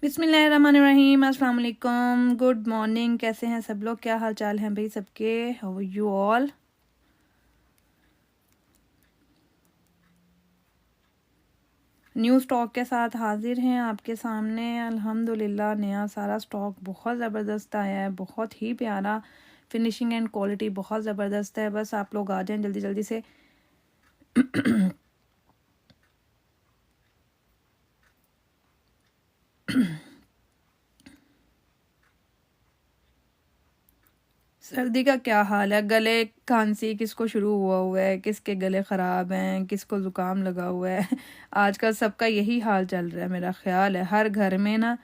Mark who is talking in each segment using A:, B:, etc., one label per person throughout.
A: बिस्मिल्लाहिर्रहमानिर्रहीम, अस्सलाम वालेकुम, गुड मॉर्निंग। कैसे हैं सब लोग? क्या हाल चाल हैं भाई सबके? How are you all? New stock के साथ हाजिर हैं आपके सामने। अल्हम्दुलिल्लाह नया सारा स्टॉक बहुत ज़बरदस्त आया है, बहुत ही प्यारा। फिनिशिंग एंड क्वालिटी बहुत ज़बरदस्त है। बस आप लोग आ जाएं जल्दी जल्दी से। सर्दी का क्या हाल है? गले खांसी किसको शुरू हुआ है, किसके गले ख़राब हैं, किसको ज़ुकाम लगा हुआ है। आजकल सबका यही हाल चल रहा है। मेरा ख्याल है हर घर में ना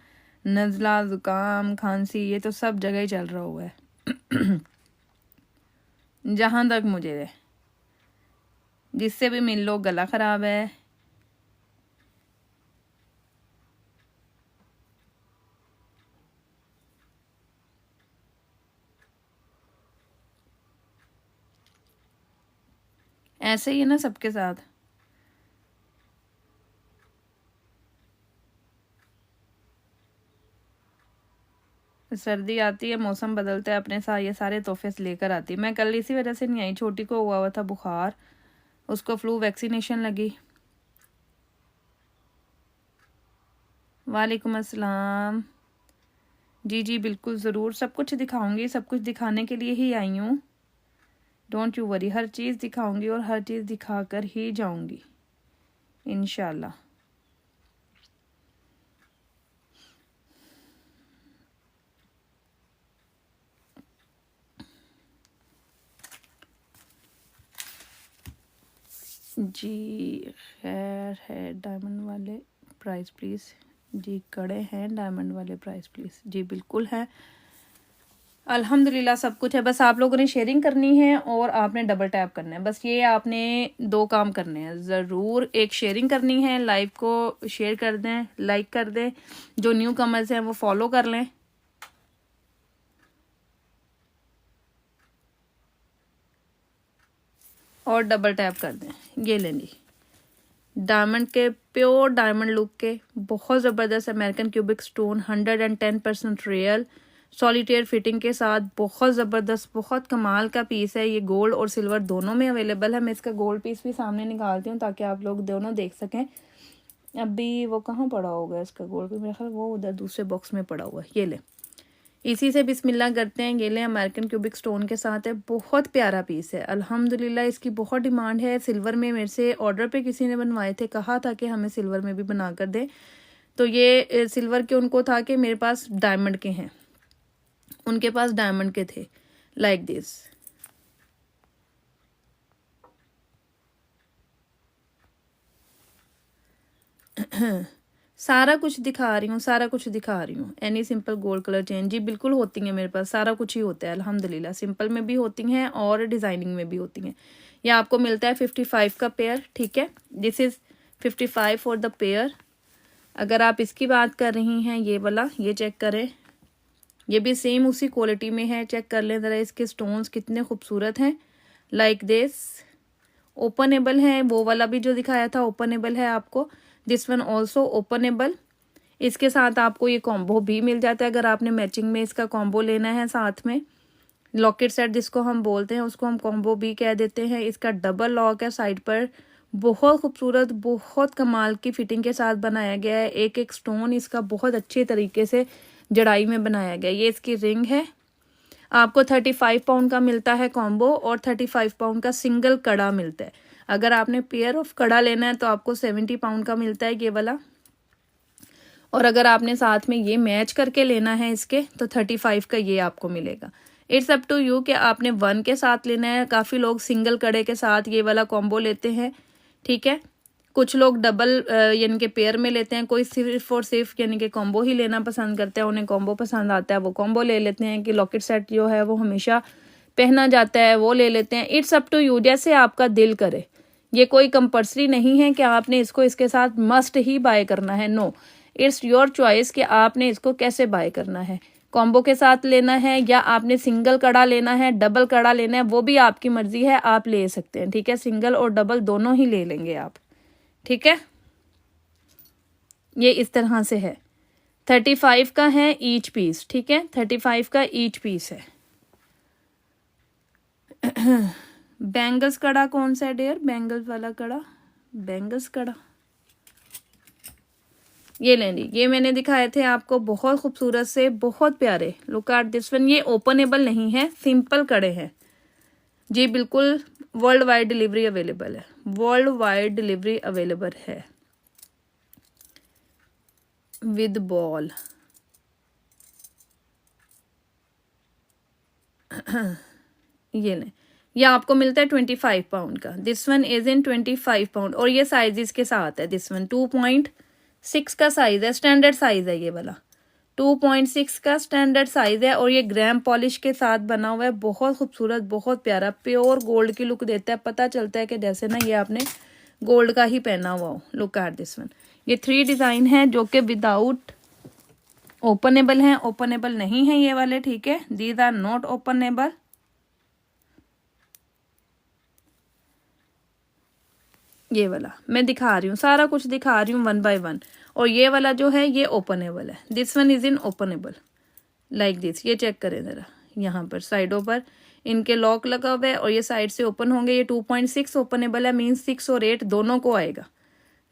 A: नज़ला ज़ुकाम खांसी ये तो सब जगह ही चल रहा हुआ है। जहाँ तक मुझे जिससे भी मिल लो गला ख़राब है। ऐसे ही है ना सबके साथ। सर्दी आती है, मौसम बदलता है, अपने साथ ये सारे तोहफे लेकर आती है। मैं कल इसी वजह से नहीं आई। छोटी को हुआ था बुखार, उसको फ्लू वैक्सीनेशन लगी। वालेकुम अस्सलाम। जी जी बिल्कुल ज़रूर सब कुछ दिखाऊंगी। सब कुछ दिखाने के लिए ही आई हूँ। डोंट यू वरी, हर चीज़ दिखाऊंगी और हर चीज़ दिखाकर ही जाऊंगी इंशाल्लाह। जी खैर है। डायमंड वाले प्राइस प्लीज़। जी कड़े हैं डायमंड वाले प्राइस प्लीज़। जी बिल्कुल है। अल्हम्दुलिल्लाह सब कुछ है। बस आप लोगों ने शेयरिंग करनी है और आपने डबल टैप करना है। बस ये आपने दो काम करने हैं ज़रूर। एक शेयरिंग करनी है, लाइव को शेयर कर दें, लाइक कर दें। जो न्यू कमर्स हैं वो फॉलो कर लें और डबल टैप कर दें। ये लें जी, डायमंड के प्योर डायमंड लुक के बहुत ज़बरदस्त American cubic stone 110% real solitaire fitting के साथ बहुत ज़बरदस्त बहुत कमाल का पीस है। ये गोल्ड और सिल्वर दोनों में अवेलेबल है। मैं इसका गोल्ड पीस भी सामने निकालती हूँ ताकि आप लोग दोनों देख सकें। अभी वो कहाँ पड़ा होगा इसका गोल्ड पीस? मेरे ख्याल वो उधर दूसरे बॉक्स में पड़ा हुआ है। ये ले, इसी से बिस्मिल्लाह करते हैं। ये ले, अमेरिकन क्यूबिक स्टोन के साथ है। बहुत प्यारा पीस है अल्हम्दुलिल्लाह। इसकी बहुत डिमांड है। सिल्वर में मेरे से ऑर्डर पे किसी ने बनवाए थे, कहा था कि हमें सिल्वर में भी बना कर दें। तो ये सिल्वर के उनको था कि मेरे पास डायमंड के हैं, उनके पास डायमंड के थे। लाइक दिस सारा कुछ दिखा रही हूँ, सारा कुछ दिखा रही हूँ। Any simple gold colour chain जी बिल्कुल होती हैं मेरे पास। सारा कुछ ही होता है अल्हम्दुलिल्लाह। सिंपल में भी होती हैं और डिज़ाइनिंग में भी होती हैं। यह आपको मिलता है 55 का पेयर। ठीक है, this is 55 for the pair. अगर आप इसकी बात कर रही हैं, ये वाला, ये चेक करें, ये भी सेम उसी क्वालिटी में है। चेक कर लें ज़रा इसके स्टोन्स कितने खूबसूरत हैं। लाइक दिस ओपनेबल है। वो वाला भी जो दिखाया था ओपनेबल है आपको। This one also openable. इसके साथ आपको ये कॉम्बो भी मिल जाता है अगर आपने मैचिंग में इसका कॉम्बो लेना है साथ में। लॉकेट सेट जिसको हम बोलते हैं उसको हम कॉम्बो भी कह देते हैं। इसका डबल लॉक है साइड पर। बहुत खूबसूरत बहुत कमाल की फिटिंग के साथ बनाया गया है। एक एक स्टोन इसका बहुत अच्छे तरीके से जड़ाई में बनाया गया है। ये इसकी रिंग है। आपको 35 पाउंड का मिलता है कॉम्बो और 35 पाउंड का सिंगल कड़ा मिलता है। अगर आपने पेयर ऑफ कड़ा लेना है तो आपको 70 पाउंड का मिलता है ये वाला। और अगर आपने साथ में ये मैच करके लेना है इसके तो 35 का ये आपको मिलेगा। इट्स अप टू यू कि आपने वन के साथ लेना है। काफ़ी लोग सिंगल कड़े के साथ ये वाला कॉम्बो लेते हैं। ठीक है, कुछ लोग डबल यानी कि पेयर में लेते हैं। कोई सिर्फ और सिर्फ यानी कि कॉम्बो ही लेना पसंद करते हैं, उन्हें कॉम्बो पसंद आता है वो कॉम्बो ले लेते हैं। कि लॉकेट सेट जो है वो हमेशा पहना जाता है वो ले लेते हैं। इट्स अप टू यू, जैसे आपका दिल करे। ये कोई कंपल्सरी नहीं है कि आपने इसको इसके साथ मस्ट ही बाय करना है। नो, इट्स योर चॉइस कि आपने इसको कैसे बाय करना है। कॉम्बो के साथ लेना है या आपने सिंगल कड़ा लेना है, डबल कड़ा लेना है, वो भी आपकी मर्जी है, आप ले सकते हैं। ठीक है, सिंगल और डबल दोनों ही ले लेंगे आप। ठीक है, ये इस तरह से है। 35 का है ईच पीस, ठीक है, 35 का ईच पीस है। बैंगल्स कड़ा कौन सा है डियर? बैंगल्स वाला कड़ा, बैंगल्स कड़ा ये लें जी, ये मैंने दिखाए थे आपको, बहुत खूबसूरत से, बहुत प्यारे। Look at this one. ये ओपनेबल नहीं है, सिंपल कड़े हैं जी, बिल्कुल वर्ल्ड वाइड डिलीवरी अवेलेबल है, वर्ल्ड वाइड डिलीवरी अवेलेबल है विद बॉल। ये लें, ये आपको मिलता है 25 पाउंड का। This one is in 25 pound और ये साइजेस के साथ है। दिस वन 2.6 का साइज है, स्टैंडर्ड साइज है ये वाला, 2.6 का स्टैंडर्ड साइज है और ये ग्रैम पॉलिश के साथ बना हुआ है। बहुत खूबसूरत, बहुत प्यारा, प्योर गोल्ड की लुक देता है। पता चलता है कि जैसे ना ये आपने गोल्ड का ही पहना हुआ हो। Look at this one. ये 3 डिज़ाइन है जो कि विदाउट ओपनेबल हैं, ओपनेबल नहीं है ये वाले, ठीक है, दीज आर नॉट ओपनेबल। ये वाला मैं दिखा रही हूँ, सारा कुछ दिखा रही हूँ 1 बाय 1। और ये वाला जो है ये ओपनेबल है, this one is in openable like this. ये चेक करें ज़रा, यहाँ पर साइडों पर इनके लॉक लगा हुआ है और ये साइड से ओपन होंगे। ये 2.6 ओपनेबल है, मीन्स 6 और 8 दोनों को आएगा,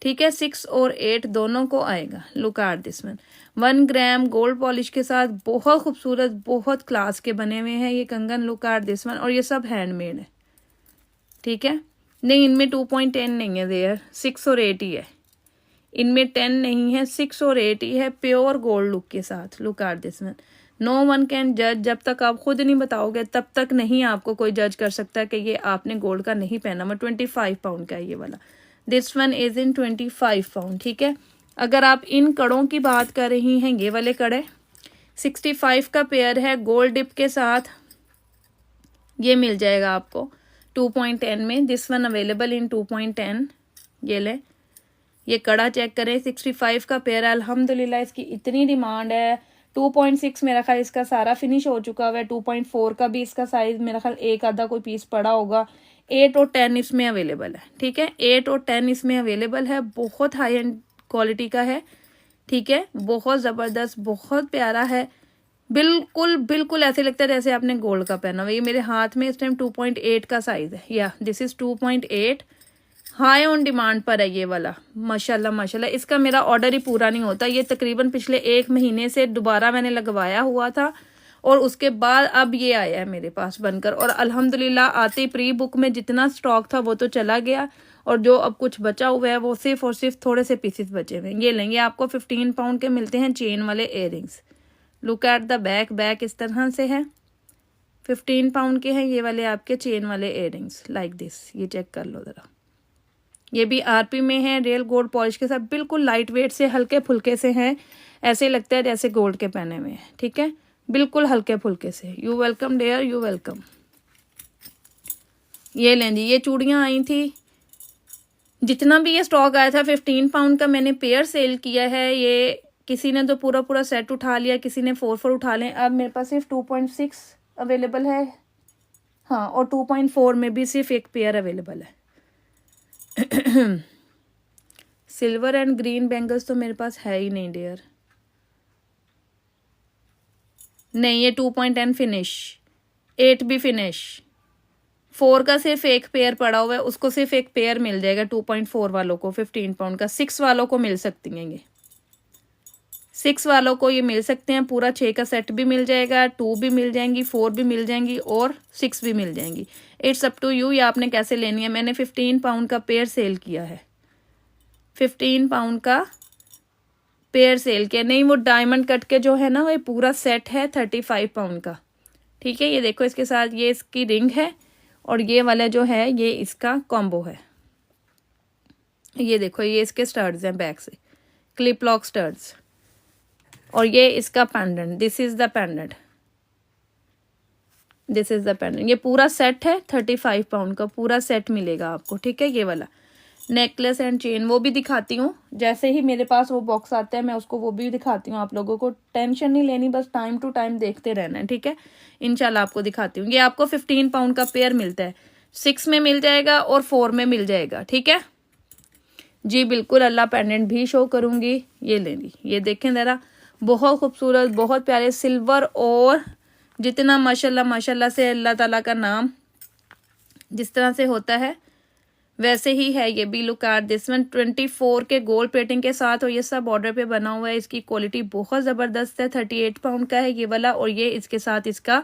A: ठीक है, 6 और 8 दोनों को आएगा। Look at this one, 1 gram gold polish के साथ, बहुत खूबसूरत, बहुत क्लास के बने हुए हैं ये कंगन। Look at this one. और ये सब हैंडमेड है, ठीक है। नहीं, इनमें 2.10 नहीं है देयर, 6 और 8 ही है। इनमें 10 नहीं है, 6 और 8 ही है, प्योर गोल्ड लुक के साथ। Look at this one. No one can जज, जब तक आप खुद नहीं बताओगे तब तक नहीं आपको कोई जज कर सकता कि ये आपने गोल्ड का नहीं पहना। मैं 25 पाउंड का है ये वाला। This one is in 25 pound, ठीक है। अगर आप इन कड़ों की बात कर रही हैं, ये वाले कड़े 65 का पेयर है गोल्ड डिप के साथ, ये मिल जाएगा आपको 2.10 में। This one available in 2.10। ये ले, ये कड़ा चेक करें, 65 का पेयर है। अल्हम्दुलिल्लाह इसकी इतनी डिमांड है। 2.6 मेरा ख्याल इसका सारा फिनिश हो चुका हुआ है। 2.4 का भी इसका साइज मेरा ख्याल एक आधा कोई पीस पड़ा होगा। 8 और 10 इसमें अवेलेबल है, ठीक है, 8 और 10 इसमें अवेलेबल है। बहुत हाई एंड क्वालिटी का है, ठीक है, बहुत ज़बरदस्त, बहुत प्यारा है। बिल्कुल बिल्कुल ऐसे लगता है जैसे आपने गोल्ड का पहना हुआ। ये मेरे हाथ में इस टाइम 2.8 का साइज है, या this is 2.8। High on demand पर है ये वाला, माशाल्लाह माशाल्लाह। इसका मेरा ऑर्डर ही पूरा नहीं होता। ये तकरीबन पिछले 1 महीने से दोबारा मैंने लगवाया हुआ था और उसके बाद अब ये आया है मेरे पास बनकर। और अल्हम्दुलिल्लाह आते प्री बुक में जितना स्टॉक था वो तो चला गया और जो अब कुछ बचा हुआ है वो सिर्फ और सिर्फ थोड़े से पीसेस बचे हुए हैं। ये लेंगे, आपको 15 पाउंड के मिलते हैं चेन वाले earrings. Look at the back, back इस तरह से है, 15 पाउंड के हैं ये वाले आपके चेन वाले इयररिंग्स लाइक दिस। ये चेक कर लो ज़रा, ये भी आरपी में है, रियल गोल्ड पॉलिश के साथ, बिल्कुल लाइट वेट से, हल्के फुल्के से हैं, ऐसे लगता है जैसे गोल्ड के पहने हुए हैं, ठीक है, बिल्कुल हल्के फुल्के से। You welcome dear, you welcome. ये लें जी, ये चूड़ियाँ आई थी, जितना भी ये स्टॉक आया था 15 पाउंड का मैंने पेयर सेल किया है। ये किसी ने तो पूरा पूरा सेट उठा लिया, किसी ने 4 उठा लें। अब मेरे पास सिर्फ 2.6 अवेलेबल है, हाँ, और 2.4 में भी सिर्फ एक पेयर अवेलेबल है। सिल्वर एंड ग्रीन बैंगल्स तो मेरे पास है ही नहीं डियर। नहीं, ये 2.10 फिनिश, 8 भी फिनिश, 4 का सिर्फ एक पेयर पड़ा हुआ है, उसको सिर्फ एक पेयर मिल जाएगा 2.4 वालों को 15 पाउंड का। 6 वालों को मिल सकती हैं, ये 6 वालों को ये मिल सकते हैं। पूरा 6 का सेट भी मिल जाएगा, 2 भी मिल जाएंगी, 4 भी मिल जाएंगी और 6 भी मिल जाएंगी। इट्स अप टू यू, ये आपने कैसे लेनी है। मैंने 15 पाउंड का पेयर सेल किया है, 15 पाउंड का पेयर सेल किया। नहीं, वो डायमंड कट के जो है ना, वो पूरा सेट है 35 पाउंड का, ठीक है। ये देखो, इसके साथ ये इसकी रिंग है और ये वाला जो है ये इसका कॉम्बो है। ये देखो, ये इसके स्टड्स हैं बैक से, क्लिप लॉक स्टड्स, और ये इसका pendant, this is the pendant, this is the pendant. ये पूरा सेट है 35 पाउंड का, पूरा सेट मिलेगा आपको, ठीक है। ये वाला नेकलेस एंड चेन वो भी दिखाती हूँ, जैसे ही मेरे पास वो बॉक्स आता है मैं उसको वो भी दिखाती हूँ। आप लोगों को टेंशन नहीं लेनी, बस टाइम टू टाइम देखते रहना है, ठीक है। इंशाल्लाह आपको दिखाती हूँ। ये आपको 15 पाउंड का पेयर मिलता है, 6 में मिल जाएगा और 4 में मिल जाएगा, ठीक है जी। बिल्कुल, अल्लाह पेंडेंट भी शो करूंगी। ये ले ली, ये देखें ज़रा, बहुत खूबसूरत, बहुत प्यारे सिल्वर, और जितना माशाल्लाह माशाल्लाह से अल्लाह ताला का नाम जिस तरह से होता है वैसे ही है ये भी। लुक एट दिस वन, 24 के गोल्ड प्लेटिंग के साथ, और ये सब बॉर्डर पे बना हुआ है। इसकी क्वालिटी बहुत ज़बरदस्त है। 38 पाउंड का है ये वाला, और ये इसके साथ इसका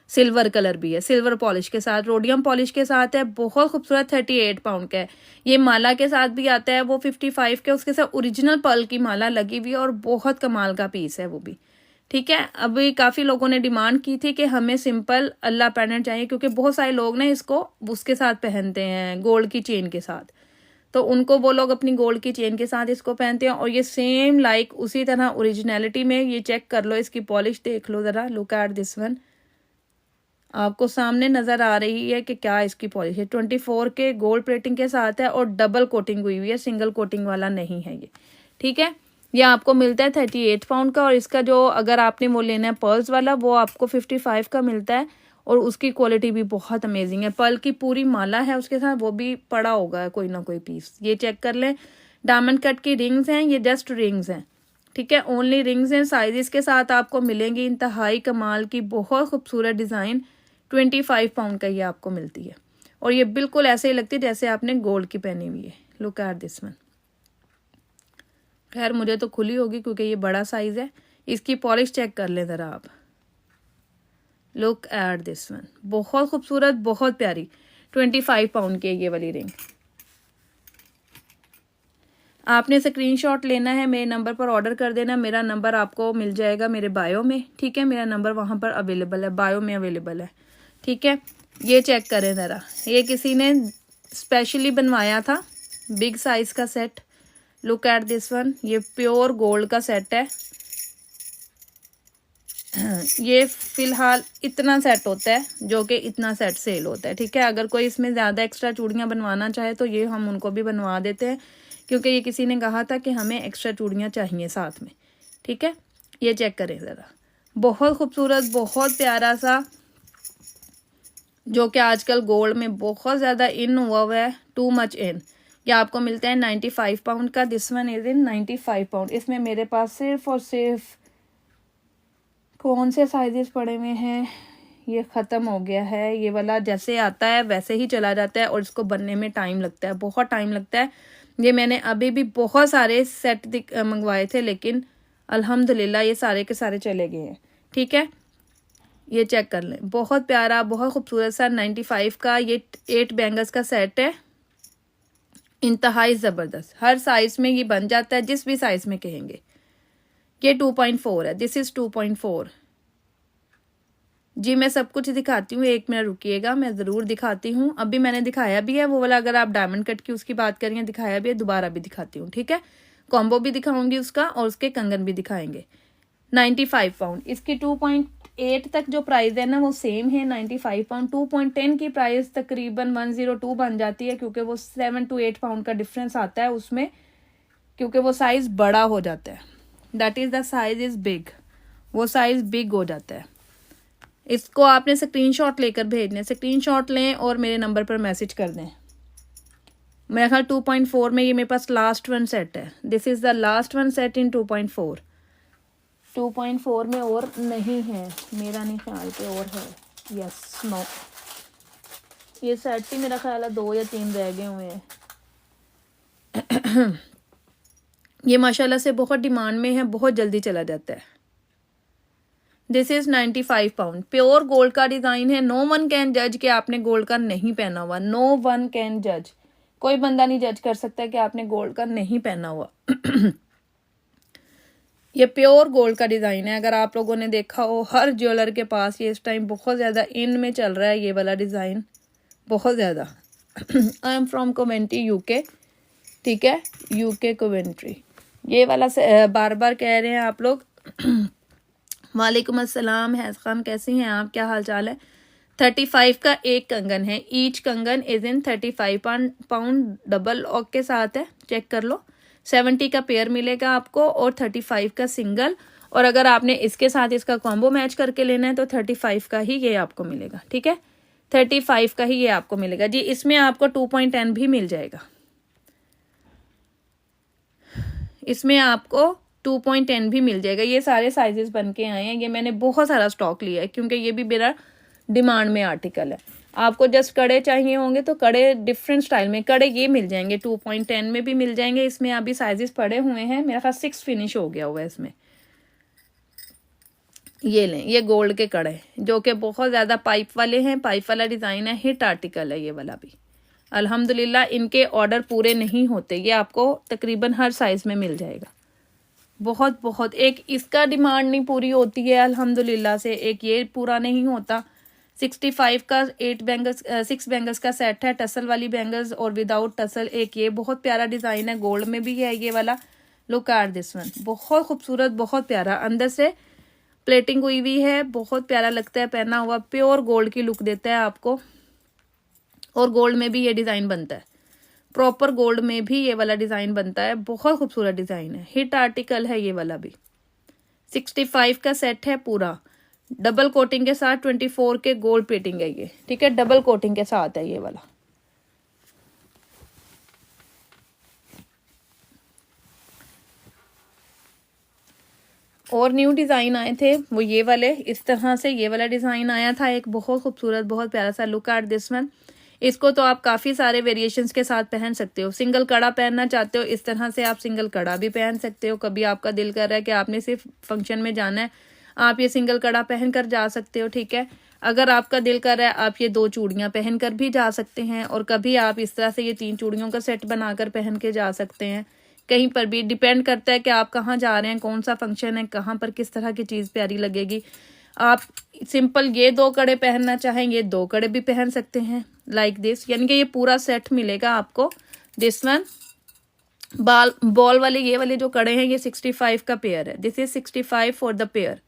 A: सिल्वर कलर भी है, सिल्वर पॉलिश के साथ, रोडियम पॉलिश के साथ है। बहुत खूबसूरत 38 पाउंड का है। ये माला के साथ भी आता है, वो 55 के, उसके साथ ओरिजिनल पर्ल की माला लगी हुई है, और बहुत कमाल का पीस है वो भी। ठीक है, अभी काफ़ी लोगों ने डिमांड की थी कि हमें सिंपल अल्लाह पेंडेंट चाहिए, क्योंकि बहुत सारे लोग ना इसको उसके साथ पहनते हैं, गोल्ड की चेन के साथ। तो उनको वो लोग अपनी गोल्ड की चेन के साथ इसको पहनते हैं, और ये सेम लाइक उसी तरह ओरिजिनलिटी में। ये चेक कर लो, इसकी पॉलिश देख लो ज़रा। लुक एट दिस वन, आपको सामने नज़र आ रही है कि क्या इसकी पॉलिश है। 24 के गोल्ड प्लेटिंग के साथ है, और डबल कोटिंग हुई हुई है, सिंगल कोटिंग वाला नहीं है ये। ठीक है, ये आपको मिलता है 38 पाउंड का, और इसका जो अगर आपने वो लेना है पर्ल्स वाला, वो आपको 55 का मिलता है, और उसकी क्वालिटी भी बहुत अमेजिंग है। पर्ल की पूरी माला है उसके साथ, वो भी पड़ा होगा कोई ना कोई पीस। ये चेक कर लें, डायमंड कट की रिंग्स हैं, ये जस्ट रिंग्स हैं। ठीक है, ओनली रिंग्स हैं। साइजेस के साथ आपको मिलेंगी इंतहाई कमाल की बहुत खूबसूरत डिज़ाइन। 25 पाउंड का ये आपको मिलती है, और ये बिल्कुल ऐसे ही लगती है जैसे आपने गोल्ड की पहनी हुई है। Look at this one. खैर मुझे तो खुली होगी क्योंकि ये बड़ा साइज है। इसकी पॉलिश चेक कर लें ज़रा आप। लुक एट दिस वन, बहुत खूबसूरत, बहुत प्यारी। 25 पाउंड की है ये वाली रिंग। आपने स्क्रीनशॉट लेना है, मेरे नंबर पर ऑर्डर कर देना। मेरा नंबर आपको मिल जाएगा मेरे बायो में। ठीक है, मेरा नंबर वहाँ पर अवेलेबल है, बायो में अवेलेबल है। ठीक है, ये चेक करें ज़रा, ये किसी ने स्पेशली बनवाया था, बिग साइज़ का set. Look at this one, ये प्योर गोल्ड का सेट है। ये फ़िलहाल इतना सेट होता है, जो कि इतना सेट सेल होता है। ठीक है, अगर कोई इसमें ज़्यादा एक्स्ट्रा चूड़ियाँ बनवाना चाहे तो ये हम उनको भी बनवा देते हैं, क्योंकि ये किसी ने कहा था कि हमें एक्स्ट्रा चूड़ियाँ चाहिए साथ में। ठीक है, ये चेक करें ज़रा, बहुत खूबसूरत, बहुत प्यारा सा, जो कि आजकल गोल्ड में बहुत ज़्यादा इन हुआ है, टू मच इन। ये आपको मिलता है 95 पाउंड का। This one is in 95 pound. इसमें मेरे पास सिर्फ और सिर्फ कौन से साइजेस पड़े हुए हैं, ये ख़त्म हो गया है। ये वाला जैसे आता है वैसे ही चला जाता है, और इसको बनने में टाइम लगता है, बहुत टाइम लगता है। ये मैंने अभी भी बहुत सारे सेट मंगवाए थे, लेकिन अल्हम्दुलिल्लाह ये सारे के सारे चले गए हैं। ठीक है, ये चेक कर लें, बहुत प्यारा, बहुत खूबसूरत सा 95 का ये 8 बैंगल्स का सेट है। इंतहाई ज़बरदस्त, हर साइज़ में ये बन जाता है, जिस भी साइज़ में कहेंगे। ये 2.4 है, दिस इज़ 2.4। जी मैं सब कुछ दिखाती हूँ, 1 मिनट रुकिएगा, मैं ज़रूर दिखाती हूँ। अभी मैंने दिखाया भी है वो वाला, अगर आप डायमंड कट की उसकी बात करेंगे, दिखाया भी है, दोबारा भी दिखाती हूँ। ठीक है, कॉम्बो भी दिखाऊंगी उसका, और उसके कंगन भी दिखाएंगे। 95 पाउंड, इसकी 2.8 तक जो प्राइस है ना वो सेम है 95 पाउंड। 2.10 की प्राइस तकरीबन 102 बन जाती है, क्योंकि वो 7 to 8 पाउंड का डिफरेंस आता है उसमें, क्योंकि वो साइज़ बड़ा हो जाता है। That is the size is big, वो साइज़ बिग हो जाता है। इसको आपने स्क्रीनशॉट लेकर भेजने, स्क्रीनशॉट लें और मेरे नंबर पर मैसेज कर दें। मेरा ख्याल 2.4 में ये मेरे पास लास्ट वन सेट है। This is the last one set in 2.4। 2.4 में और नहीं है, मेरा नहीं ख्याल पे और है। यस, नो, ये सेट ही मेरा ख्याल है 2 या 3 रह गए हुए हैं। ये माशाल्लाह से बहुत डिमांड में है, बहुत जल्दी चला जाता है। This is 95 pound, pure gold का डिज़ाइन है। नो वन कैन जज कि आपने गोल्ड का नहीं पहना हुआ। नो वन कैन जज, कोई बंदा नहीं जज कर सकता कि आपने गोल्ड का नहीं पहना हुआ। ये प्योर गोल्ड का डिज़ाइन है। अगर आप लोगों ने देखा हो, हर ज्वेलर के पास ये इस टाइम बहुत ज़्यादा इन में चल रहा है, ये वाला डिज़ाइन बहुत ज़्यादा। I am from Coventry, UK. ठीक है, यूके कोवेंट्री। ये वाला बार बार कह रहे हैं आप लोग। वालेकुम अस्सलाम हैज़ खान, कैसी हैं आप, क्या हाल चाल है। 35 का एक कंगन है, ईच कंगन इज इन 35 पाउंड, डबल ऑक के साथ है, चेक कर लो। 70 का पेयर मिलेगा आपको, और 35 का सिंगल। और अगर आपने इसके साथ इसका कॉम्बो मैच करके लेना है तो 35 का ही ये आपको मिलेगा। ठीक है, 35 का ही ये आपको मिलेगा जी। इसमें आपको 2.10 भी मिल जाएगा, इसमें आपको 2.10 भी मिल जाएगा। ये सारे साइजेस बन के आए हैं। ये मैंने बहुत सारा स्टॉक लिया है क्योंकि ये भी मेरा डिमांड में आर्टिकल है। आपको जस्ट कड़े चाहिए होंगे तो कड़े डिफरेंट स्टाइल में कड़े ये मिल जाएंगे, 2.10 में भी मिल जाएंगे। इसमें अभी साइजेस पड़े हुए हैं, मेरा ख्याल 6 फिनिश हो गया हुआ है इसमें। ये लें, ये गोल्ड के कड़े जो कि बहुत ज़्यादा पाइप वाले हैं, पाइप वाला डिज़ाइन है, हिट आर्टिकल है ये वाला भी। अल्हम्दुलिल्लाह इनके ऑर्डर पूरे नहीं होते, ये आपको तकरीबन हर साइज़ में मिल जाएगा। बहुत बहुत एक इसका डिमांड नहीं पूरी होती है अल्हम्दुलिल्लाह से, एक ये पूरा नहीं होता। 65 का 8 बैंगल्स 6 बैंगल्स का सेट है, टसल वाली बैंगल्स और विदाउट टसल। एक ये बहुत प्यारा डिज़ाइन है, गोल्ड में भी है ये वाला। लुक एट दिस वन, बहुत खूबसूरत, बहुत प्यारा। अंदर से प्लेटिंग हुई हुई है, बहुत प्यारा लगता है पहना हुआ। प्योर गोल्ड की लुक देता है आपको। और गोल्ड में भी ये डिज़ाइन बनता है, प्रॉपर गोल्ड में भी ये वाला डिज़ाइन बनता है। बहुत खूबसूरत डिज़ाइन है, हिट आर्टिकल है ये वाला भी। 65 का सेट है पूरा, डबल कोटिंग के साथ। 24 के गोल्ड प्लेटिंग है ये, ठीक है, डबल कोटिंग के साथ है ये वाला। और न्यू डिज़ाइन आए थे वो ये वाले, इस तरह से ये वाला डिज़ाइन आया था एक, बहुत खूबसूरत, बहुत प्यारा सा। Look at this one. इसको तो आप काफ़ी सारे वेरिएशंस के साथ पहन सकते हो। सिंगल कड़ा पहनना चाहते हो इस तरह से आप सिंगल कड़ा भी पहन सकते हो। कभी आपका दिल कर रहा है कि आपने सिर्फ फंक्शन में जाना है, आप ये सिंगल कड़ा पहन कर जा सकते हो, ठीक है। अगर आपका दिल कर रहा है आप ये 2 चूड़ियाँ पहन कर भी जा सकते हैं, और कभी आप इस तरह से ये 3 चूड़ियों का सेट बनाकर पहन के जा सकते हैं। कहीं पर भी डिपेंड करता है कि आप कहाँ जा रहे हैं, कौन सा फंक्शन है, कहाँ पर किस तरह की चीज़ प्यारी लगेगी। आप सिंपल ये 2 कड़े पहनना चाहें, ये 2 कड़े भी पहन सकते हैं लाइक दिस। यानी कि ये पूरा सेट मिलेगा आपको। दिस वन बॉल वाले, ये वाले जो कड़े हैं ये 65 का पेयर है। This is 65 for the pair.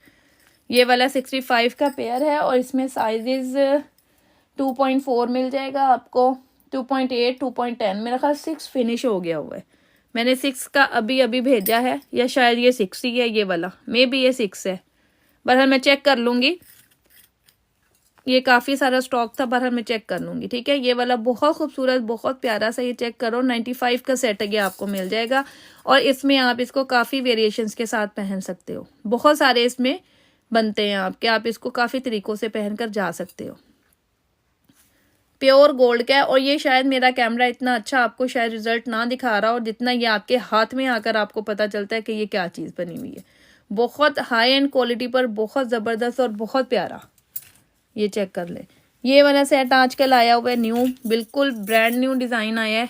A: ये वाला 65 का पेयर है और इसमें साइजेस 2.4 मिल जाएगा आपको, 2.8, 2.10। मेरा ख्याल 6 फिनिश हो गया हुआ है। मैंने 6 का अभी अभी भेजा है, या शायद ये 6 ही है ये वाला, मे बी ये 6 है। बहरहाल मैं चेक कर लूँगी, ये काफ़ी सारा स्टॉक था, बहरहाल मैं चेक कर लूँगी, ठीक है। ये वाला बहुत खूबसूरत, बहुत प्यारा सा, ये चेक करो। 95 का सेट है ये, आपको मिल जाएगा। और इसमें आप इसको काफ़ी वेरिएशंस के साथ पहन सकते हो, बहुत सारे इसमें बनते हैं आपके, आप इसको काफ़ी तरीक़ों से पहन कर जा सकते हो। प्योर गोल्ड का है, और ये शायद मेरा कैमरा इतना अच्छा आपको शायद रिजल्ट ना दिखा रहा हो जितना ये आपके हाथ में आकर आपको पता चलता है कि ये क्या चीज़ बनी हुई है। बहुत हाई एंड क्वालिटी पर, बहुत ज़बरदस्त और बहुत प्यारा। ये चेक कर ले, ये वाला सेट आजकल आया हुआ है न्यू, बिल्कुल ब्रांड न्यू डिज़ाइन आया है,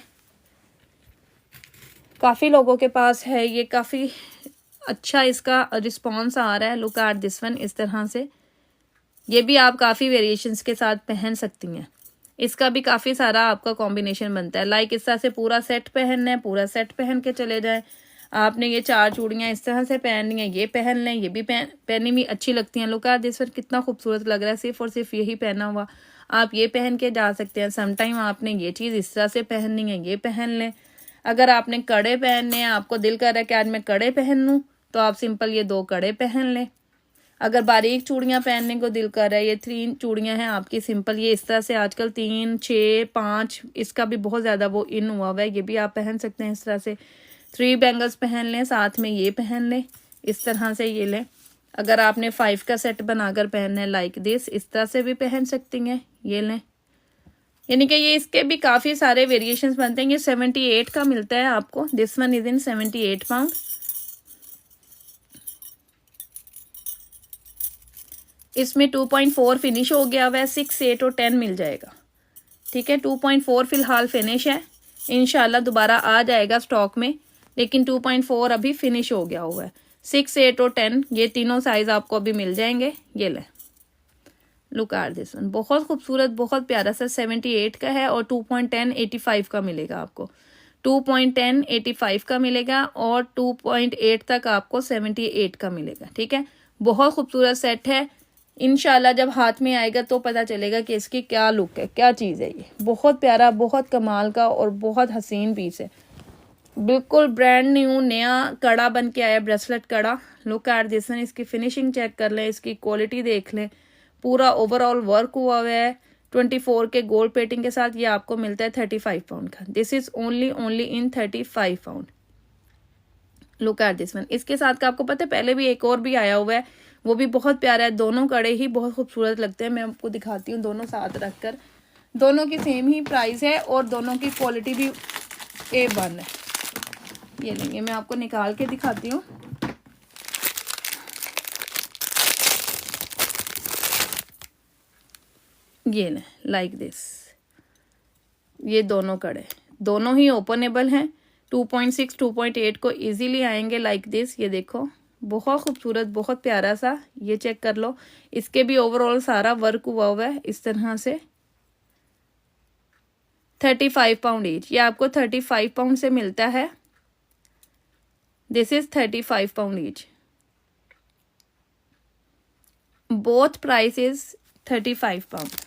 A: काफ़ी लोगों के पास है ये, काफ़ी अच्छा इसका रिस्पॉन्स आ रहा है। लुक एट दिस वन, इस तरह से ये भी आप काफ़ी वेरिएशंस के साथ पहन सकती हैं। इसका भी काफ़ी सारा आपका कॉम्बिनेशन बनता है। लाइक इस तरह से पूरा सेट पहनना है, पूरा सेट पहन के चले जाएं। आपने ये 4 चूड़ियाँ इस तरह से पहननी है, ये पहन लें, ये भी पहनी भी अच्छी लगती हैं। लुक एट दिस वन, कितना खूबसूरत लग रहा है सिर्फ और सिर्फ यही पहना हुआ। आप ये पहन के जा सकते हैं। समटाइम आपने ये चीज़ इस तरह से पहननी है, ये पहन लें। अगर आपने कड़े पहनने हैं, आपको दिल कर रहा है कि आज मैं कड़े पहन लूँ, तो आप सिंपल ये 2 कड़े पहन लें। अगर बारीक चूड़ियाँ पहनने को दिल कर रहा है, ये 3 चूड़ियाँ हैं आपकी सिंपल, ये इस तरह से आजकल 3, 6, 5 इसका भी बहुत ज़्यादा वो इन हुआ हुआ है, ये भी आप पहन सकते हैं इस तरह से। 3 बैंगल्स पहन लें, साथ में ये पहन लें, इस तरह से ये लें। अगर आपने 5 का सेट बनाकर पहनना है लाइक दिस, इस तरह से भी पहन सकती हैं, ये लें। यानी कि ये इसके भी काफ़ी सारे वेरिएशंस बनते हैं। ये 78 का मिलता है आपको। This one is in 78 pound. इसमें 2.4 फिनिश हो गया हुआ है, 6, 8 और 10 मिल जाएगा, ठीक है। 2.4 फिलहाल फिनिश है, इंशाल्लाह दोबारा आ जाएगा स्टॉक में, लेकिन 2.4 अभी फिनिश हो गया हुआ है। 6, 8 और 10 ये तीनों साइज आपको अभी मिल जाएंगे। ये ले, लुक एट दिस वन, बहुत खूबसूरत, बहुत प्यारा सा। 78 का है और 2.10 85 का मिलेगा आपको। 2.10 85 का मिलेगा और 2.8 तक आपको 78 का मिलेगा, ठीक है। बहुत खूबसूरत सेट है। इंशाल्लाह जब हाथ में आएगा तो पता चलेगा कि इसकी क्या लुक है, क्या चीज़ है। ये बहुत प्यारा, बहुत कमाल का और बहुत हसीन पीस है। बिल्कुल ब्रांड न्यू नया कड़ा बन के आया, ब्रेसलेट कड़ा। लुक एट दिस वन, इसकी फिनिशिंग चेक कर लें, इसकी क्वालिटी देख लें। पूरा ओवरऑल वर्क हुआ हुआ है 24 के गोल्ड प्लेटिंग के साथ। ये आपको मिलता है 35 पाउंड का। This is only in 35 pound. Look at this one. इसके साथ का आपको पता है पहले भी एक और भी आया हुआ है, वो भी बहुत प्यारा है। दोनों कड़े ही बहुत खूबसूरत लगते हैं। मैं आपको दिखाती हूँ दोनों साथ रखकर। दोनों की सेम ही प्राइस है और दोनों की क्वालिटी भी A1 है। ये लेंगे, मैं आपको निकाल के दिखाती हूँ। ये ले लाइक दिस, ये दोनों कड़े दोनों ही ओपनेबल हैं। 2.6 2.8 को इजीली आएंगे लाइक दिस। ये देखो बहुत खूबसूरत, बहुत प्यारा सा। ये चेक कर लो, इसके भी ओवरऑल सारा वर्क हुआ हुआ है इस तरह से। 35 पाउंड ईच, ये आपको 35 पाउंड से मिलता है। This is 35 pound each. Both price is 35 pound.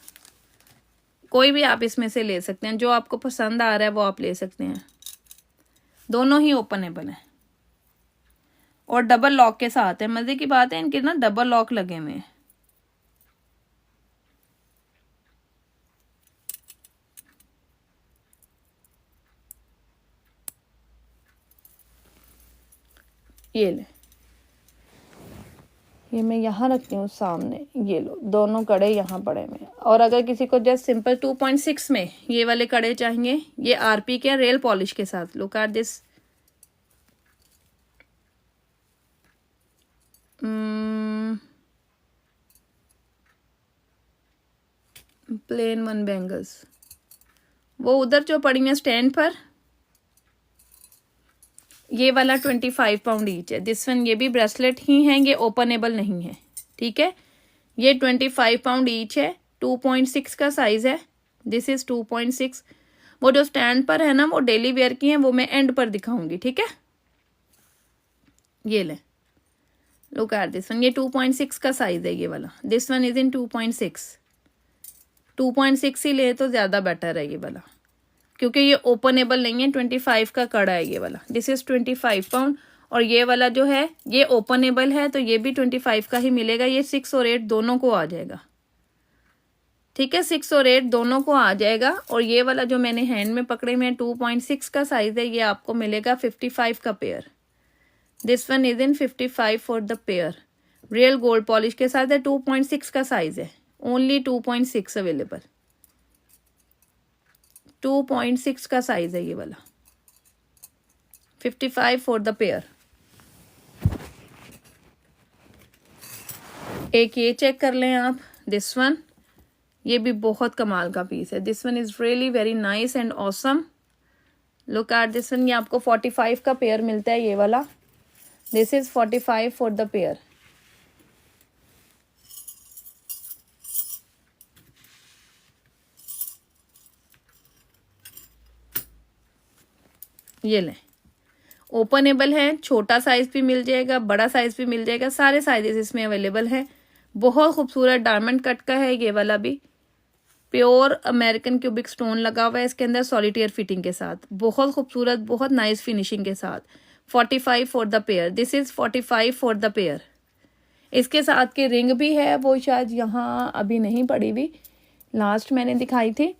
A: कोई भी आप इसमें से ले सकते हैं, जो आपको पसंद आ रहा है वो आप ले सकते हैं। दोनों ही ओपनेबल है और डबल लॉक के साथ है। मजे की बात है इनके ना डबल लॉक लगे हुए हैं। ये ले, ये मैं यहाँ रखती हूँ सामने। ये लो दोनों कड़े यहाँ पड़े हुए। और अगर किसी को जस्ट सिंपल 2.6 में ये वाले कड़े चाहिए, ये RP के रेल पॉलिश के साथ। Look at this, plain 1 bangles, वो उधर जो पड़ी है स्टैंड पर, ये वाला 25 पाउंड ईच है। दिस वन, ये भी ब्रेसलेट ही हैं, ये ओपनेबल नहीं है, ठीक है। ये 25 पाउंड ईच है, 2.6 का साइज है। This is 2.6। वो जो स्टैंड पर है ना वो डेली वेयर की हैं, वो मैं एंड पर दिखाऊंगी, ठीक है। ये ले, लुक एट दिस वन, ये 2.6 का साइज है ये वाला। This one is in 2.6। 2.6 ही ले तो ज्यादा बेटर है ये वाला, क्योंकि ये ओपनेबल नहीं है। 25 का कड़ा है ये वाला। This is 25 pound. और ये वाला जो है ये ओपनेबल है, तो ये भी 25 का ही मिलेगा। ये 6 और 8 दोनों को आ जाएगा, ठीक है। 6 और 8 दोनों को आ जाएगा। और ये वाला जो मैंने हैंड में पकड़े हुए 2.6 का साइज है, ये आपको मिलेगा 55 का pair. This one is in 55 for the pair. Real gold polish के साथ है। 2.6 का साइज है, ओनली 2.6 अवेलेबल। 2.6 का साइज है ये वाला। 55 फॉर द पेयर। एक ये चेक कर लें आप, दिस वन, ये भी बहुत कमाल का पीस है। This one is really very nice and awesome. Look at this one, ये आपको 45 का पेयर मिलता है ये वाला। This is 45 for the pair. ये लें, ओपनेबल है। छोटा साइज भी मिल जाएगा, बड़ा साइज भी मिल जाएगा, सारे साइजेस इसमें अवेलेबल हैं। बहुत खूबसूरत डायमंड कट का है ये वाला भी। प्योर अमेरिकन क्यूबिक स्टोन लगा हुआ है इसके अंदर, सॉलिटेयर फिटिंग के साथ। बहुत खूबसूरत, बहुत नाइस फिनिशिंग के साथ। 45 for the pair. This is 45 for the pair. इसके साथ की रिंग भी है, वो शायद यहाँ अभी नहीं पड़ी हुई, लास्ट मैंने दिखाई थी।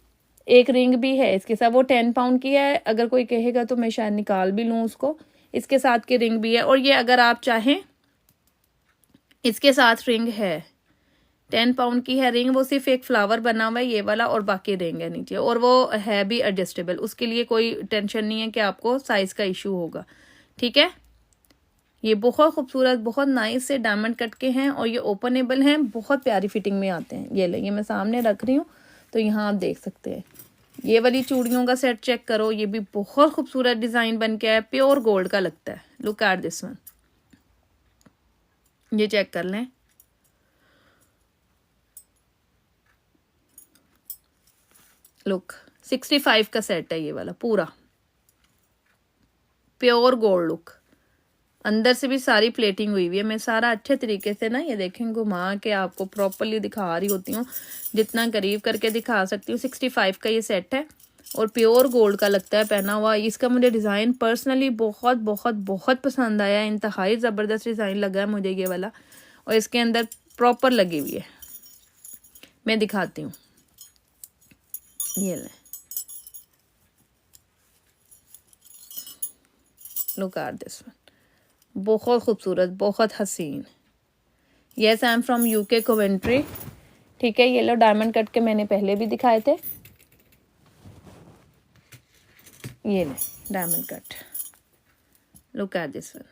A: एक रिंग भी है इसके साथ, वो 10 पाउंड की है। अगर कोई कहेगा तो मैं शायद निकाल भी लूँ उसको। इसके साथ की रिंग भी है। और ये अगर आप चाहें, इसके साथ रिंग है, 10 पाउंड की है रिंग। वो सिर्फ एक फ्लावर बना हुआ है ये वाला, और बाकी रिंग है नीचे। और वो है भी एडजस्टेबल, उसके लिए कोई टेंशन नहीं है कि आपको साइज का इशू होगा, ठीक है। ये बहुत खूबसूरत, बहुत नाइस से डायमंड कट के हैं और ये ओपनेबल हैं। बहुत प्यारी फिटिंग में आते हैं। ये ले, मैं सामने रख रही हूँ तो यहाँ आप देख सकते हैं। ये वाली चूड़ियों का सेट चेक करो, ये भी बहुत खूबसूरत डिजाइन बन के है, प्योर गोल्ड का लगता है। लुक एट दिस वन, ये चेक कर लें। लुक, 65 का सेट है ये वाला, पूरा प्योर गोल्ड लुक। अंदर से भी सारी प्लेटिंग हुई हुई है। मैं सारा अच्छे तरीके से ना, ये देखें, घुमा के आपको प्रॉपरली दिखा रही होती हूँ, जितना करीब करके दिखा सकती हूँ। 65 का ये सेट है और प्योर गोल्ड का लगता है पहना हुआ। इसका मुझे डिज़ाइन पर्सनली बहुत बहुत बहुत पसंद आया। इंतहाई ज़बरदस्त डिज़ाइन लगा है मुझे ये वाला। और इसके अंदर प्रॉपर लगी हुई है, मैं दिखाती हूँ। ये ले, लुक एट दिस वन, बहुत खूबसूरत, बहुत हसीन। Yes, I am from UK Coventry. ठीक है, ये लो डायमंड कट के मैंने पहले भी दिखाए थे। ये ले diamond cut, look at this one.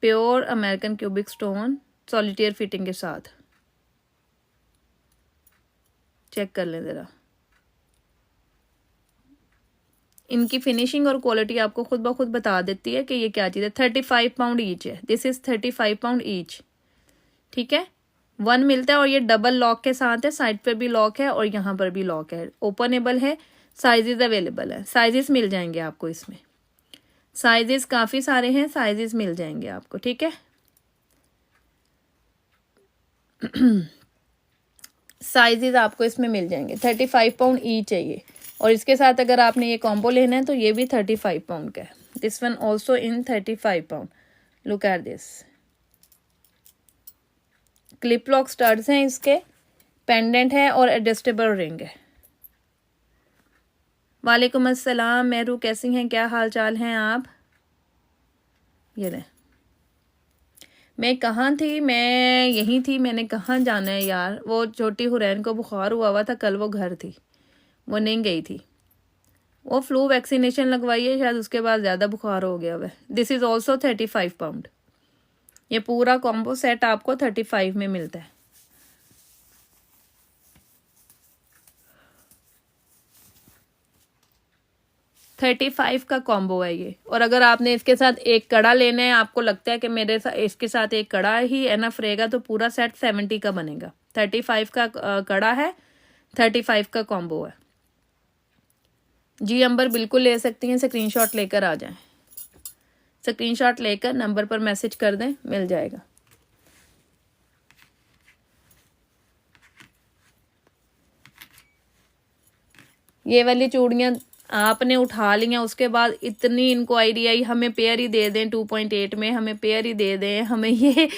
A: Pure American cubic stone solitaire fitting के साथ। चेक कर लें ज़रा, इनकी फिनिशिंग और क्वालिटी आपको खुद ब खुद बता देती है कि ये क्या चीज़ है। 35 पाउंड ईच है, दिस इज़ 35 पाउंड ईच। ठीक है, 1 मिलता है और ये डबल लॉक के साथ है, साइड पर भी लॉक है और यहाँ पर भी लॉक है, ओपनेबल है, साइजेस अवेलेबल है, साइजेस मिल जाएंगे आपको इसमें, साइजेस काफ़ी सारे हैं, साइजेस मिल जाएंगे आपको। ठीक है, साइजेस आपको इसमें मिल जाएंगे। 35 पाउंड ईच है ये, और इसके साथ अगर आपने ये कॉम्बो लेना है तो ये भी 35 पाउंड का है। This one also in 35 pound. Look at this, clip lock studs हैं इसके, पेंडेंट है और एडजस्टेबल रिंग है। वालेकुम अस्सलाम मेहरू, कैसी हैं, क्या हाल चाल हैं आप? ये ले, मैं कहाँ थी, मैं यहीं थी, मैंने कहाँ जाना है यार। वो छोटी हुरैन को बुखार हुआ था कल, वो घर थी, वो नहीं गई थी, वो फ्लू वैक्सीनेशन लगवाई है शायद, उसके बाद ज़्यादा बुखार हो गया वह। This is also 35 pound. ये पूरा कॉम्बो सेट आपको 35 में मिलता है। $35 का कॉम्बो है ये। और अगर आपने इसके साथ एक कड़ा लेना है, आपको लगता है कि मेरे साथ इसके साथ एक कड़ा ही एनफ रहेगा, तो पूरा सेट 70 का बनेगा। 35 का कड़ा है, 35 का कॉम्बो है जी। अंबर बिल्कुल ले सकती हैं, स्क्रीनशॉट लेकर आ जाएं, स्क्रीनशॉट लेकर नंबर पर मैसेज कर दें, मिल जाएगा। ये वाली चूड़ियाँ आपने उठा लिया, उसके बाद इतनी इंक्वायरी आई, हमें पेयर ही दे दें 2.8 में, हमें पेयर ही दे दें, हमें ये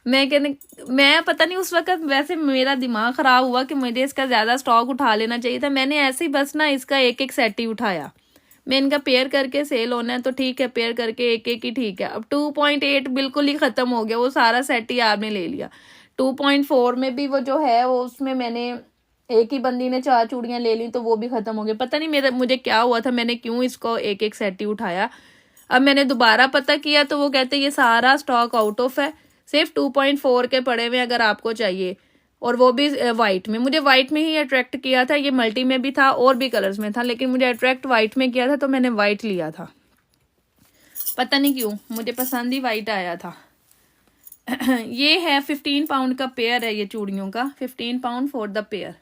A: मैं पता नहीं उस वक्त वैसे मेरा दिमाग ख़राब हुआ कि मुझे इसका ज़्यादा स्टॉक उठा लेना चाहिए था। मैंने ऐसे ही बस ना इसका एक एक सेट ही उठाया। मैं इनका पेयर करके सेल होना है तो ठीक है, पेयर करके एक एक ही ठीक है। अब 2.8 बिल्कुल ही ख़त्म हो गया, वो सारा सेट ही आपने ले लिया। 2.4 में भी वो जो है वो, उसमें मैंने एक ही बंदी ने 4 चूड़ियाँ ले ली तो वो भी ख़त्म हो गया। पता नहीं मुझे क्या हुआ था, मैंने क्यों इसको एक एक सेट ही उठाया। अब मैंने दोबारा पता किया तो वो कहते ये सारा स्टॉक आउट ऑफ है, सिर्फ 2.4 के पड़े हुए अगर आपको चाहिए, और वो भी वाइट में। मुझे वाइट में ही अट्रैक्ट किया था, ये मल्टी में भी था और भी कलर्स में था, लेकिन मुझे अट्रैक्ट वाइट में किया था तो मैंने वाइट लिया था। पता नहीं क्यों मुझे पसंद ही वाइट आया था। ये है 15 पाउंड का पेयर है ये चूड़ियों का, 15 पाउंड फॉर द पेयर,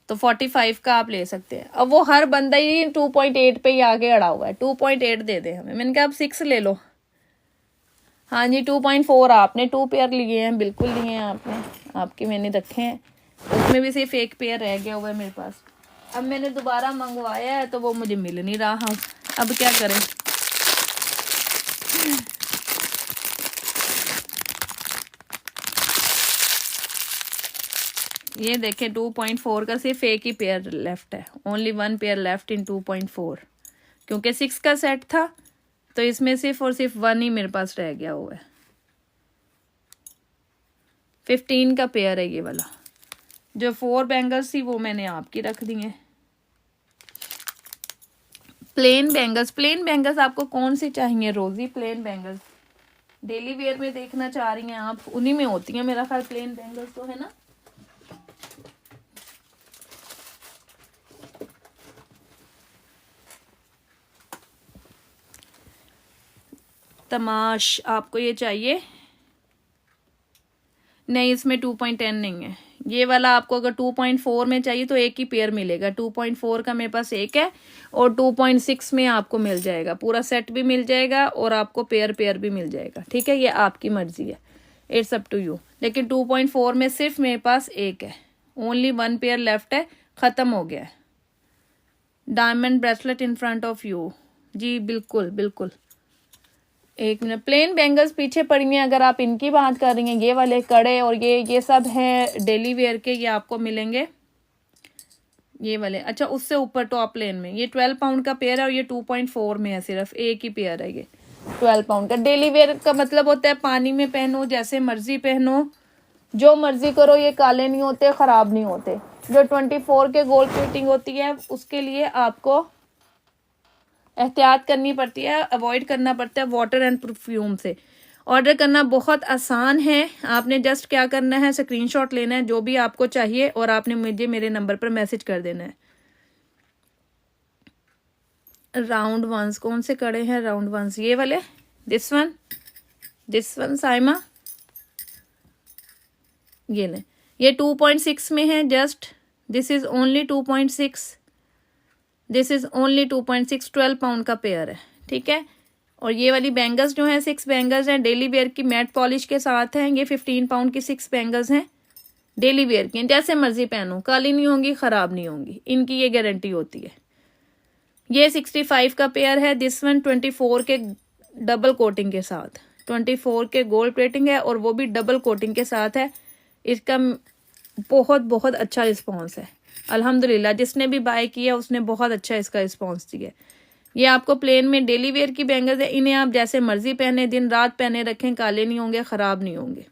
A: तो 45 का आप ले सकते हैं। अब वो हर बंदा ही 2.8 पे ही आके अड़ा हुआ है, 2.8 दे दे हमें। मैंने कहा अब 6 ले लो। हाँ जी 2.4 आपने 2 पेयर लिए हैं, बिल्कुल लिए हैं आपने, आपके मैंने रखे हैं, उसमें भी सिर्फ एक पेयर रह गया हुआ है मेरे पास। अब मैंने दोबारा मंगवाया है तो वो मुझे मिल नहीं रहा, अब क्या करें। ये देखें 2.4 का सिर्फ एक ही पेयर लेफ्ट है, ओनली 1 पेयर लेफ्ट इन 2.4, क्योंकि 6 का सेट था तो इसमें सिर्फ और सिर्फ 1 ही मेरे पास रह गया हुआ है। 15 का पेयर है ये वाला। जो 4 बैंगल्स थी वो मैंने आपकी रख दी हैं। प्लेन बैंगल्स आपको कौन सी चाहिए रोजी? प्लेन बैंगल्स डेली वेयर में देखना चाह रही हैं आप, उन्हीं में होती हैं मेरा ख्याल प्लेन बैंगल्स तो, है ना। तमाश आपको ये चाहिए? नहीं, इसमें 2.10 नहीं है। ये वाला आपको अगर 2.4 में चाहिए तो एक ही पेयर मिलेगा। 2.4 का मेरे पास एक है और 2.6 में आपको मिल जाएगा, पूरा सेट भी मिल जाएगा और आपको पेयर भी मिल जाएगा। ठीक है, ये आपकी मर्जी है, इट्स अप टू यू। लेकिन 2.4 में सिर्फ मेरे पास एक है, ओनली 1 पेयर लेफ्ट है, ख़त्म हो गया है। Diamond bracelet in front of you, जी बिल्कुल बिल्कुल। एक मिनट, प्लेन बैंगल्स पीछे पड़ी हैं अगर आप इनकी बात कर रही हैं। ये वाले कड़े और ये सब हैं डेली वेयर के, ये आपको मिलेंगे ये वाले, अच्छा उससे ऊपर टॉप प्लेन में, ये 12 पाउंड का पेयर है और ये 2.4 में है, सिर्फ एक ही पेयर है ये 12 पाउंड का। डेली वेयर का मतलब होता है पानी में पहनो, जैसे मर्जी पहनो, जो मर्जी करो, ये काले नहीं होते, ख़राब नहीं होते। जो 24 के गोल्ड प्लेटिंग होती है उसके लिए आपको एहतियात करनी पड़ती है, अवॉइड करना पड़ता है वाटर एंड परफ्यूम से। ऑर्डर करना बहुत आसान है, आपने जस्ट क्या करना है, स्क्रीनशॉट लेना है जो भी आपको चाहिए और आपने मुझे मेरे नंबर पर मैसेज कर देना है। राउंड वंस कौन से कड़े हैं? राउंड वंस ये वाले, दिस वन साइमा, ये ले, ये 2.6 में है just, this is only 2.6, this is only 2.6, 12 pound का पेयर है, ठीक है। और ये वाली बैंगल्स जो हैं 6 बैंगल्स हैं, डेली वेयर की मैट पॉलिश के साथ हैं। ये 15 पाउंड की 6 बैंगल्स हैं, डेली वेयर की, जैसे मर्जी पहनो, काली नहीं होंगी, ख़राब नहीं होंगी, इनकी ये गारंटी होती है। ये 65 का पेयर है, दिस वन 24 के डबल कोटिंग के साथ, 24 के गोल्ड प्लेटिंग है और वो भी डबल कोटिंग के साथ है। इसका बहुत बहुत अच्छा रिस्पॉन्स है अल्हम्दुलिल्लाह, जिसने भी बाय किया उसने बहुत अच्छा इसका रिस्पॉन्स दिया। ये आपको प्लेन में डेली वेयर की बैंगल्स है, इन्हें आप जैसे मर्जी पहने, दिन रात पहने रखें, काले नहीं होंगे, ख़राब नहीं होंगे,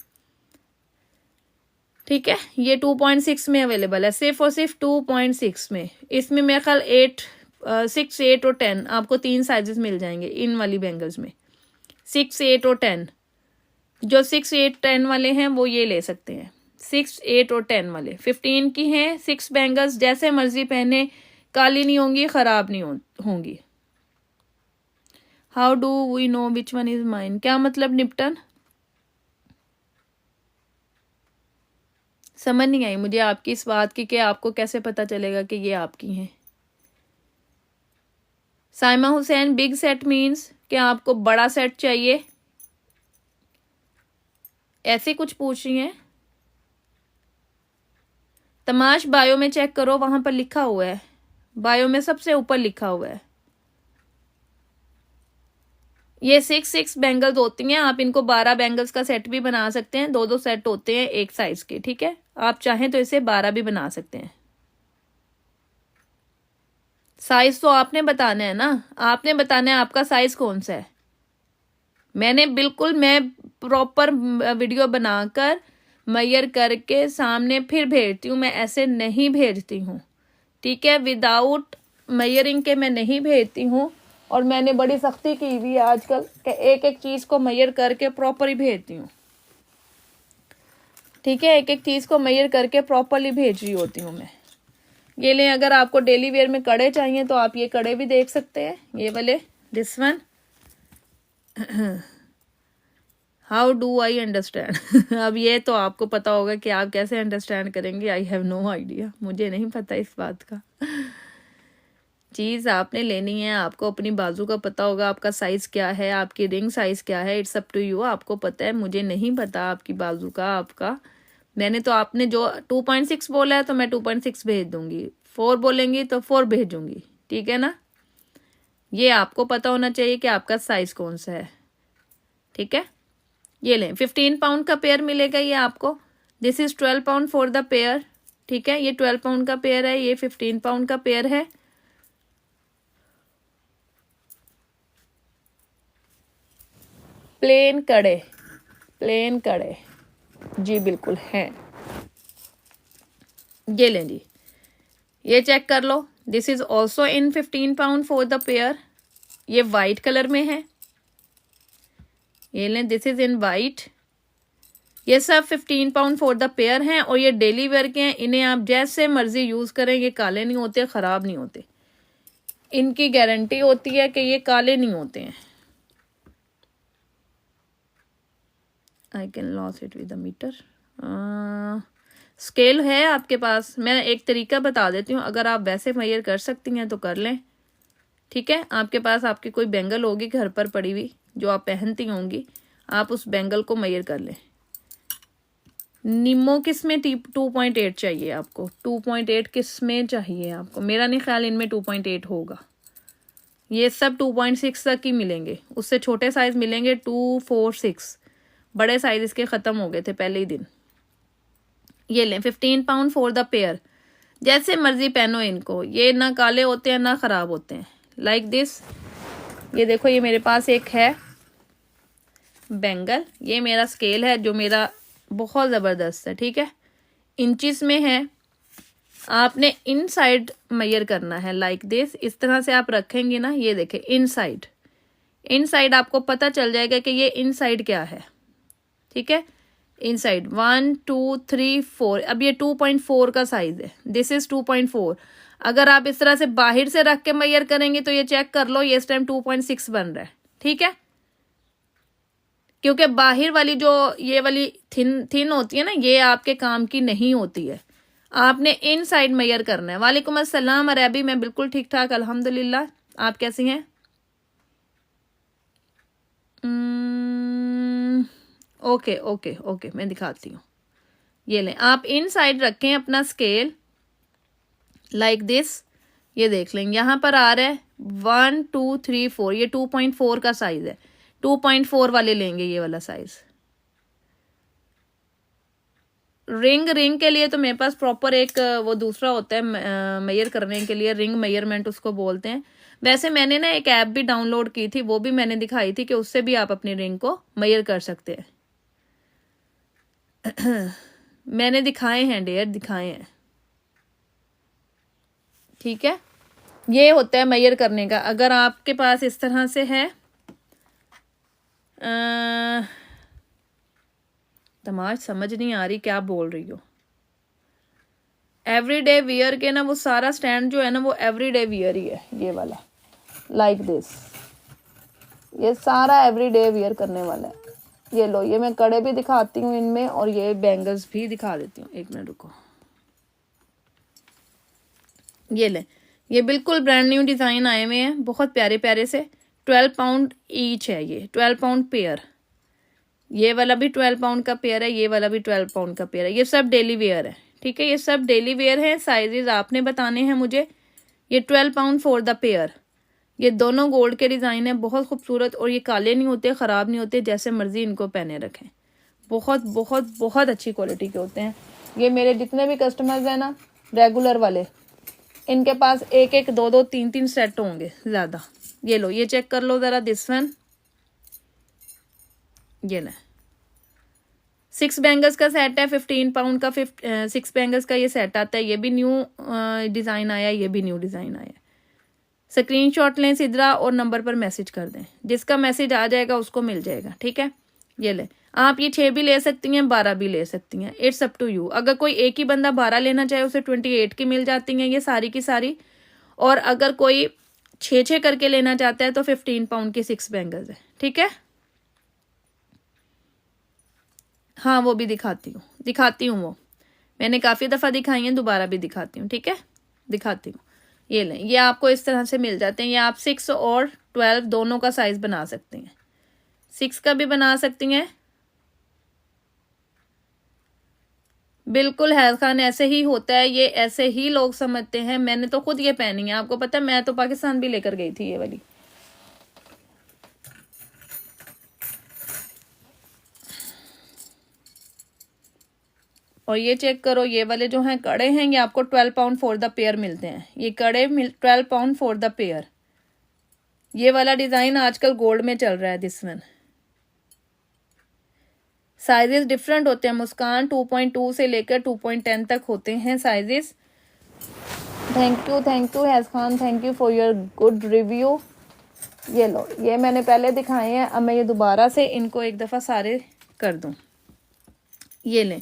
A: ठीक है। ये 2.6 में अवेलेबल है, सिर्फ और सिर्फ 2.6 में। इसमें मेरा ख्याल 6, 8 और 10 आपको 3 साइजेस मिल जाएंगे इन वाली बैंगल्स में, 6, 8 और 10। जो 6, 8, 10 वाले हैं वो ये ले सकते हैं, 6, 8 और 10 वाले 15 की हैं 6 बैंगल्स, जैसे मर्जी पहने, काली नहीं होंगी, ख़राब नहीं होंगी। How do we know which one is mine? क्या मतलब निपटन? समझ नहीं आई मुझे आपकी इस बात की कि आपको कैसे पता चलेगा कि ये आपकी हैं। Saima Hussain, big set means कि आपको बड़ा सेट चाहिए, ऐसे कुछ पूछ रही हैं। तमाश बायो में चेक करो, वहां पर लिखा हुआ है, बायो में सबसे ऊपर लिखा हुआ है। ये 6 बैंगल्स होती हैं, आप इनको 12 बैंगल्स का सेट भी बना सकते हैं, 2 सेट होते हैं एक साइज के, ठीक है। आप चाहें तो इसे 12 भी बना सकते हैं। साइज तो आपने बताना है ना, आपने बताना है आपका साइज कौन सा है। मैं प्रॉपर वीडियो बनाकर मेजर करके सामने फिर भेजती हूँ, मैं ऐसे नहीं भेजती हूँ, ठीक है। विदाउट मेजरिंग के मैं नहीं भेजती हूँ, और मैंने बड़ी सख्ती की हुई है आजकल कि एक एक चीज़ को मेजर करके प्रॉपर ही भेजती हूँ, ठीक है। एक एक चीज़ को मेजर करके प्रॉपरली भेज रही होती हूँ मैं। ये लें, अगर आपको डेली वेयर में कड़े चाहिए तो आप ये कड़े भी देख सकते हैं, ये वाले, this one. How do I understand? अब ये तो आपको पता होगा कि आप कैसे अंडरस्टैंड करेंगे, आई हैव नो आइडिया, मुझे नहीं पता इस बात का। चीज़ आपने लेनी है, आपको अपनी बाजू का पता होगा, आपका साइज़ क्या है, आपकी रिंग साइज़ क्या है, इट्स अप टू यू, आपको पता है, मुझे नहीं पता आपकी बाजू का, आपका। मैंने तो आपने जो 2.6 बोला है तो मैं 2.6 भेज दूंगी, 4 बोलेंगी तो 4 भेजूंगी, ठीक है ना। ये आपको पता होना चाहिए कि आपका साइज़ कौन सा है, ठीक है। ये लें, 15 पाउंड का पेयर मिलेगा ये आपको, this is 12 pound for the pair, ठीक है। ये 12 पाउंड का पेयर है, ये 15 पाउंड का पेयर है। प्लेन कड़े जी बिल्कुल हैं। ये लें जी, ये चेक कर लो, this is also in 15 pound for the pair. ये वाइट कलर में है, ये लें, दिस इज इन वाइट। ये सब 15 पाउंड फॉर द पेयर हैं और ये डेली वेयर के हैं, इन्हें आप जैसे मर्जी यूज़ करें, ये काले नहीं होते, ख़राब नहीं होते, इनकी गारंटी होती है कि ये काले नहीं होते हैं। I can loss it with the metre. Scale है आपके पास, मैं एक तरीका बता देती हूँ, अगर आप वैसे मेजर कर सकती हैं तो कर लें, ठीक है। आपके पास आपकी कोई बैंगल होगी घर पर पड़ी हुई जो आप पहनती होंगी, आप उस बैंगल को मेजर कर लें। निम्मो किस में 2.8 चाहिए आपको, 2.8 किस में चाहिए आपको? मेरा नहीं ख्याल इनमें 2.8 होगा, ये सब 2.6 तक ही मिलेंगे, उससे छोटे साइज मिलेंगे 2, 4, 6, बड़े साइज इसके ख़त्म हो गए थे पहले ही दिन। ये लें, 15 पाउंड फॉर द पेयर, जैसे मर्जी पहनो इनको, ये ना काले होते हैं ना ख़राब होते हैं। Like this. ये देखो, ये मेरे पास एक है बैंगल, ये मेरा स्केल है जो मेरा बहुत ज़बरदस्त है, ठीक है, इंचिस में है। आपने इनसाइड मेजर करना है लाइक दिस। इस तरह से आप रखेंगे ना, ये देखें इनसाइड, इनसाइड आपको पता चल जाएगा कि ये इनसाइड क्या है, ठीक है। इनसाइड 1 2 3 4, अब ये 2.4 का साइज है, दिस इज 2.4। अगर आप इस तरह से बाहर से रख के मेजर करेंगे तो ये चेक कर लो, ये इस टाइम 2.6 बन रहा है, ठीक है। क्योंकि बाहर वाली जो ये वाली थिन होती है ना, ये आपके काम की नहीं होती है, आपने इन साइड मेजर करना है। वालेकुम अस्सलाम अरबी, मैं बिल्कुल ठीक ठाक अल्हम्दुलिल्लाह, आप कैसी हैं? ओके ओके ओके, मैं दिखाती हूँ। ये लें, आप इन साइड रखें अपना स्केल लाइक दिस। ये देख लें, यहाँ पर आ रहा है 1 2 3 4, ये 2.4 का साइज है, 2.4 वाले लेंगे ये वाला साइज। रिंग के लिए तो मेरे पास प्रॉपर एक वो दूसरा होता है मेजर करने के लिए, रिंग मेजरमेंट उसको बोलते हैं। वैसे मैंने ना एक ऐप भी डाउनलोड की थी, वो भी मैंने दिखाई थी कि उससे भी आप अपनी रिंग को मेजर कर सकते हैं। मैंने दिखाए हैं डेयर, दिखाए हैं, ठीक है। ये होता है मेजर करने का। अगर आपके पास इस तरह से है, तमाश समझ नहीं आ रही क्या बोल रही हो। एवरीडे वियर के ना वो सारा स्टैंड जो है ना वो एवरीडे वियर ही है, ये वाला लाइक दिस, ये सारा एवरीडे वियर करने वाला है। ये लो, ये मैं कड़े भी दिखाती हूँ इनमें और ये बैंगल्स भी दिखा देती हूँ, एक मिनट रुको। ये ले, ये बिल्कुल ब्रांड न्यू डिज़ाइन आए हुए हैं, बहुत प्यारे प्यारे से। 12 पाउंड ईच है ये, 12 पाउंड पेयर। ये वाला भी 12 पाउंड का पेयर है, ये वाला भी 12 पाउंड का पेयर है। ये सब डेली वेयर है, ठीक है, ये सब डेली वेयर है। साइजेस आपने बताने हैं मुझे। ये 12 पाउंड फॉर द पेयर। ये दोनों गोल्ड के डिज़ाइन है, बहुत खूबसूरत, और ये काले नहीं होते, ख़राब नहीं होते, जैसे मर्जी इनको पहने रखें। बहुत बहुत बहुत अच्छी क्वालिटी के होते हैं। ये मेरे जितने भी कस्टमर्स हैं ना रेगुलर वाले, इनके पास एक एक दो दो तीन तीन सेट होंगे ज़्यादा। ये लो, ये चेक कर लो ज़रा दिस वन। ये ना 6 बैंगल्स का सेट है, 15 पाउंड का 6 बैंगल्स का ये सेट आता है। ये भी न्यू डिज़ाइन आया, ये भी न्यू डिज़ाइन आया। स्क्रीनशॉट लें सिद्रा और नंबर पर मैसेज कर दें, जिसका मैसेज आ जाएगा उसको मिल जाएगा, ठीक है। ये ले, आप ये 6 भी ले सकती हैं, 12 भी ले सकती हैं, इट्स अप टू यू। अगर कोई एक ही बंदा 12 लेना चाहे उसे 28 की मिल जाती हैं ये सारी की सारी। और अगर कोई 6 करके लेना चाहता है तो 15 पाउंड की 6 बैंगल्स है, ठीक है। हाँ वो भी दिखाती हूँ वो मैंने काफ़ी दफ़ा दिखाई हैं, दोबारा भी दिखाती हूँ, ठीक है, दिखाती हूँ। ये लें, ये आपको इस तरह से मिल जाते हैं। ये आप 6 और 12 दोनों का साइज़ बना सकती हैं, 6 का भी बना सकती हैं। बिल्कुल हैज़ खान, ऐसे ही होता है, ये ऐसे ही लोग समझते हैं। मैंने तो खुद ये पहनी है, आपको पता है, मैं तो पाकिस्तान भी लेकर गई थी ये वाली। और ये चेक करो, ये वाले जो हैं कड़े हैं, ये आपको 12 पाउंड फॉर द पेयर मिलते हैं। ये कड़े 12 पाउंड फॉर द पेयर। ये वाला डिज़ाइन आजकल गोल्ड में चल रहा है, दिस वन। साइजेस डिफरेंट होते हैं मुस्कान, 2.2 से लेकर 2.10 तक होते हैं sizes. Thank you has Khan, thank you for your good review. ये लो, ये मैंने पहले दिखाए हैं, अब मैं ये दोबारा से इनको एक दफ़ा सारे कर दूं। ये लें,